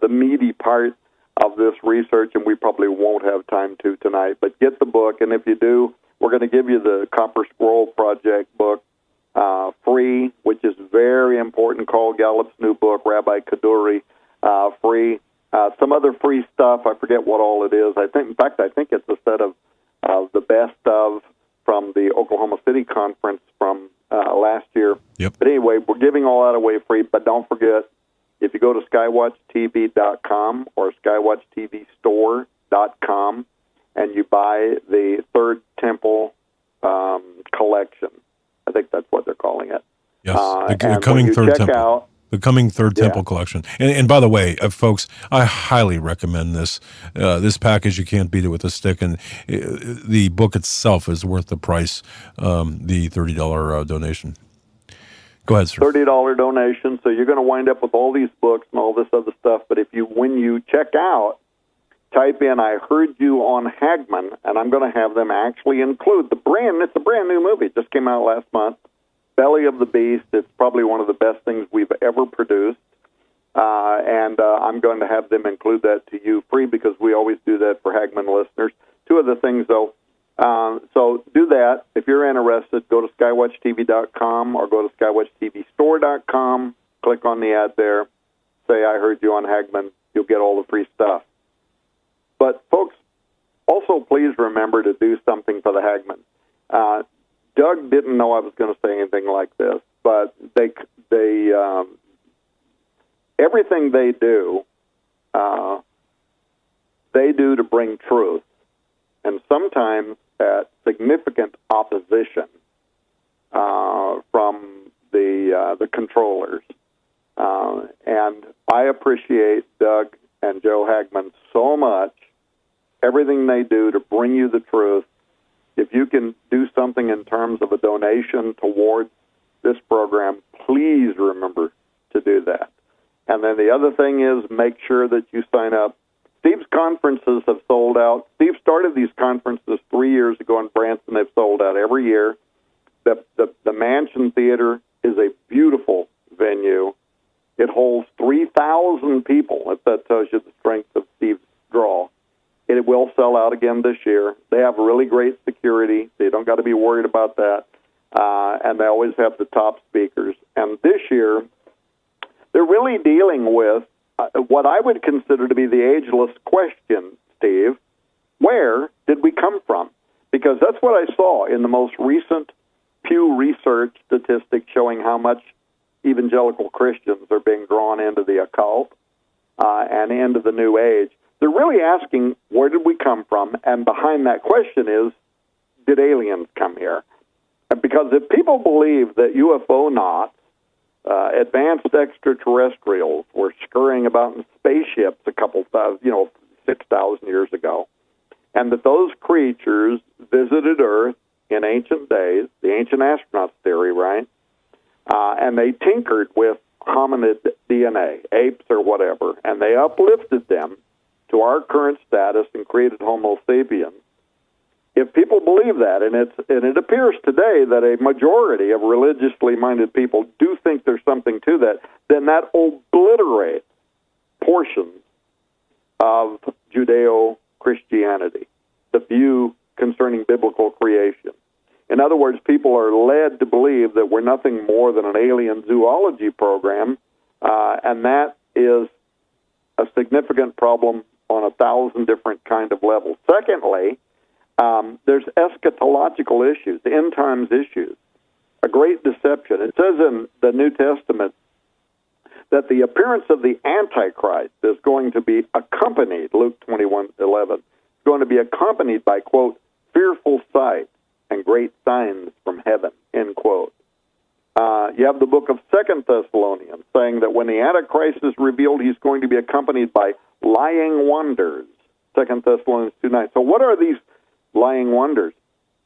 Speaker 3: meaty part of this research, and we probably won't have time to tonight. But get the book, and if you do, we're going to give you the Copper Scroll Project book free, which is very important. Carl Gallup's new book, Rabbi Kaduri, free. Some other free stuff, I forget what all it is. I think it's a set of the best of from the Oklahoma City conference from last year.
Speaker 4: Yep.
Speaker 3: But anyway, we're giving all that away free, but don't forget, if you go to skywatchtv.com or skywatchtvstore.com and you buy the Third Temple collection, I think that's what they're calling it.
Speaker 4: Yes, the coming Third Temple. The coming Third Temple collection. And by the way, folks, I highly recommend this. This package, you can't beat it with a stick. And the book itself is worth the price, the $30 donation. Go ahead, sir.
Speaker 3: $30 donation. So you're going to wind up with all these books and all this other stuff. But when you check out, type in "I heard you on Hagmann," and I'm going to have them actually include it's a brand new movie. It just came out last month, Belly of the Beast. It's probably one of the best things we've ever produced. And I'm going to have them include that to you free because we always do that for Hagmann listeners. Two other things, though. So do that. If you're interested, go to skywatchtv.com or go to skywatchtvstore.com. Click on the ad there. Say, "I heard you on Hagmann." You'll get all the free stuff. But, folks, also please remember to do something for the Hagmann. Doug didn't know I was going to say anything like this, but they everything they do to bring truth, and sometimes at significant opposition from the controllers. And I appreciate Doug and Joe Hagmann so much, everything they do to bring you the truth. If you can do something in terms of a donation towards this program, please remember to do that. And then the other thing is make sure that you sign up. Steve's conferences have sold out. Steve started these conferences 3 years ago in Branson. They've sold out every year. The Mansion Theater is a beautiful venue. It holds 3,000 people, if that tells you the strength of Steve's draw. It will sell out again this year. They have really great security, so you don't got to be worried about that. And they always have the top speakers. And this year, they're really dealing with what I would consider to be the ageless question, Steve. Where did we come from? Because that's what I saw in the most recent Pew Research statistics showing how much evangelical Christians are being drawn into the occult and into the New Age. They're really asking, where did we come from? And behind that question is, did aliens come here? Because if people believe that UFO knots, advanced extraterrestrials, were scurrying about in spaceships 6,000 years ago, and that those creatures visited Earth in ancient days, the ancient astronauts theory, right? And they tinkered with hominid DNA, apes or whatever, and they uplifted them to our current status and created Homo sapiens. If people believe that, and it appears today that a majority of religiously minded people do think there's something to that, then that obliterates portions of Judeo-Christianity, the view concerning biblical creation. In other words, people are led to believe that we're nothing more than an alien zoology program, and that is a significant problem on 1,000 different kind of levels. Secondly, there's eschatological issues, end times issues, a great deception. It says in the New Testament that the appearance of the Antichrist is going to be accompanied, Luke 21:11, going to be accompanied by, quote, fearful sight and great signs from heaven, end quote. You have the book of 2 Thessalonians saying that when the Antichrist is revealed, he's going to be accompanied by lying wonders, 2 Thessalonians 2:9. So what are these lying wonders?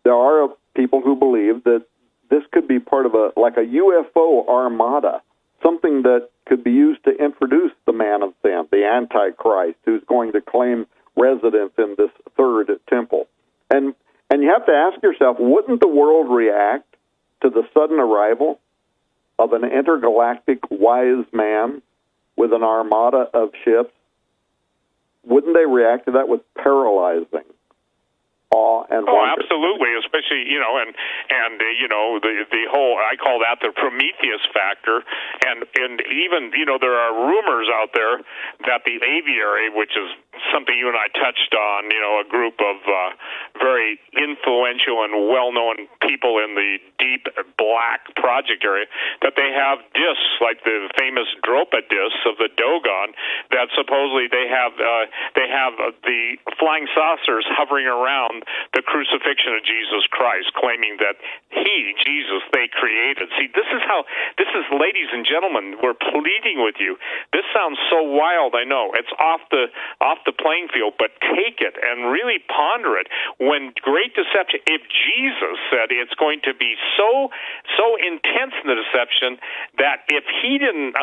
Speaker 3: There are people who believe that this could be part of a UFO armada, something that could be used to introduce the man of sin, the Antichrist, who's going to claim residence in this third temple. And you have to ask yourself, wouldn't the world react to the sudden arrival of an intergalactic wise man with an armada of ships? Wouldn't they react to that with paralyzing awe and wonder?
Speaker 2: Oh, absolutely, especially, the whole, I call that the Prometheus factor, and even, there are rumors out there that the aviary, which is something you and I touched on, a group of very influential and well-known people in the deep black project area, that they have discs, like the famous Dropa discs of the Dogon, that supposedly they have the flying saucers hovering around the crucifixion of Jesus Christ, claiming that He, Jesus, they created. See, this is, ladies and gentlemen, we're pleading with you. This sounds so wild, I know. It's off the playing field, but take it and really ponder it. When great deception, if Jesus said it's going to be so intense in the deception that if he didn't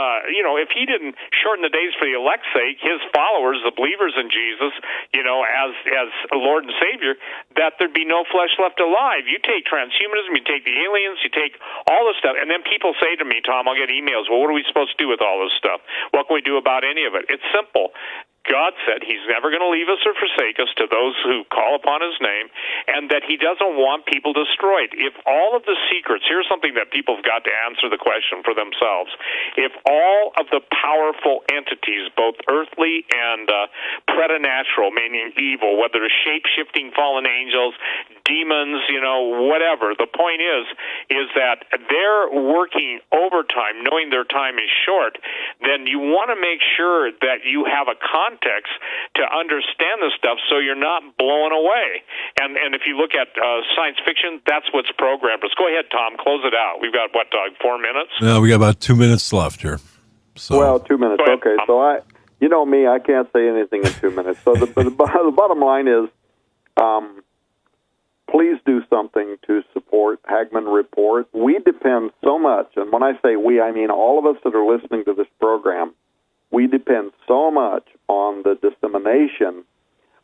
Speaker 2: shorten the days for the elect's sake, his followers, the believers in Jesus, as Lord and Savior, that there'd be no flesh left alive. You take transhumanism, you take the aliens, you take all this stuff, and then people say to me, Tom, I'll get emails, well, what are we supposed to do with all this stuff? What can we do about any of it? It's simple. God said he's never going to leave us or forsake us to those who call upon his name, and that he doesn't want people destroyed. If all of the secrets, here's something that people have got to answer the question for themselves. If all of the powerful entities, both earthly and preternatural, meaning evil, whether it's shape-shifting fallen angels, demons, whatever, the point is that they're working overtime, knowing their time is short, then you want to make sure that you have a context to understand this stuff so you're not blown away. And if you look at science fiction, that's what's programmed. Let's go ahead, Tom, close it out. We've got, 4 minutes?
Speaker 4: No, we got about 2 minutes left here. So.
Speaker 3: Well, 2 minutes.
Speaker 2: Ahead,
Speaker 3: okay,
Speaker 2: Tom.
Speaker 3: so me, I can't say anything in 2 minutes. So the bottom line is, please do something to support Hagmann Report. We depend so much, and when I say we, I mean all of us that are listening to this program. We depend so much on the dissemination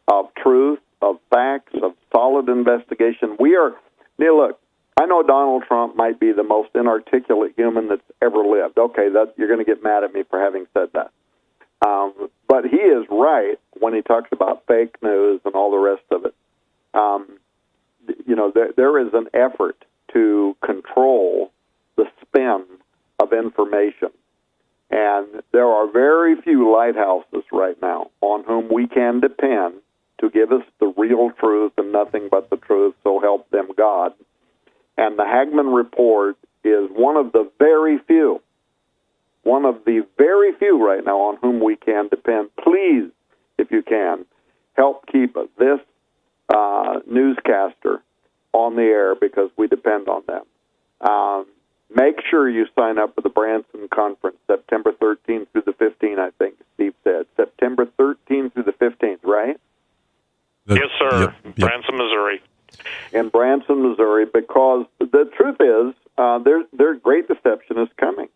Speaker 3: of truth, of facts, of solid investigation. Look, I know Donald Trump might be the most inarticulate human that's ever lived. Okay, you're going to get mad at me for having said that. But he is right when he talks about fake news and all the rest of it. There is an effort to control the spin of information. And there are very few lighthouses right now on whom we can depend to give us the real truth and nothing but the truth, so help them God. And the Hagmann Report is one of the very few right now on whom we can depend. Please, if you can, help keep this newscaster on the air because we depend on them. Make sure you sign up for the Branson Conference, September 13th through the 15th, I think Steve said. September 13th through the 15th, right?
Speaker 2: Yes, sir.
Speaker 4: Yep.
Speaker 2: Branson, Missouri.
Speaker 3: In Branson, Missouri, because the truth is there's great deception is coming.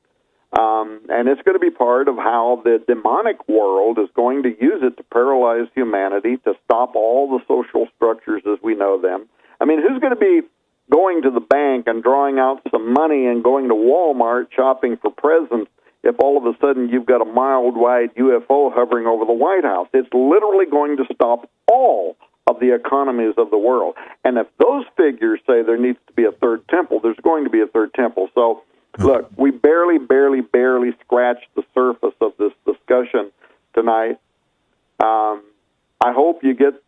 Speaker 3: And it's going to be part of how the demonic world is going to use it to paralyze humanity, to stop all the social structures as we know them. I mean, who's going to be going to the bank and drawing out some money and going to Walmart shopping for presents if all of a sudden you've got a mile-wide UFO hovering over the White House? It's literally going to stop all of the economies of the world. And if those figures say there needs to be a third temple, there's going to be a third temple. So, look, we barely scratched the surface of this discussion tonight. I hope you get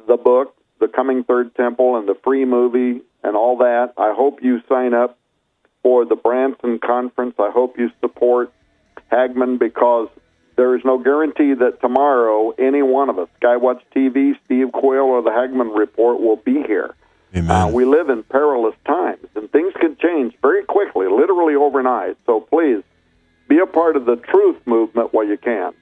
Speaker 3: the book, The Coming Third Temple, and the free movie and all that. I hope you sign up for the Branson Conference. I hope you support Hagmann because there is no guarantee that tomorrow any one of us, Skywatch TV, Steve Quayle, or the Hagmann Report will be here.
Speaker 4: Amen.
Speaker 3: We live in perilous times, and things can change very quickly, literally overnight. So please, be a part of the truth movement while you can.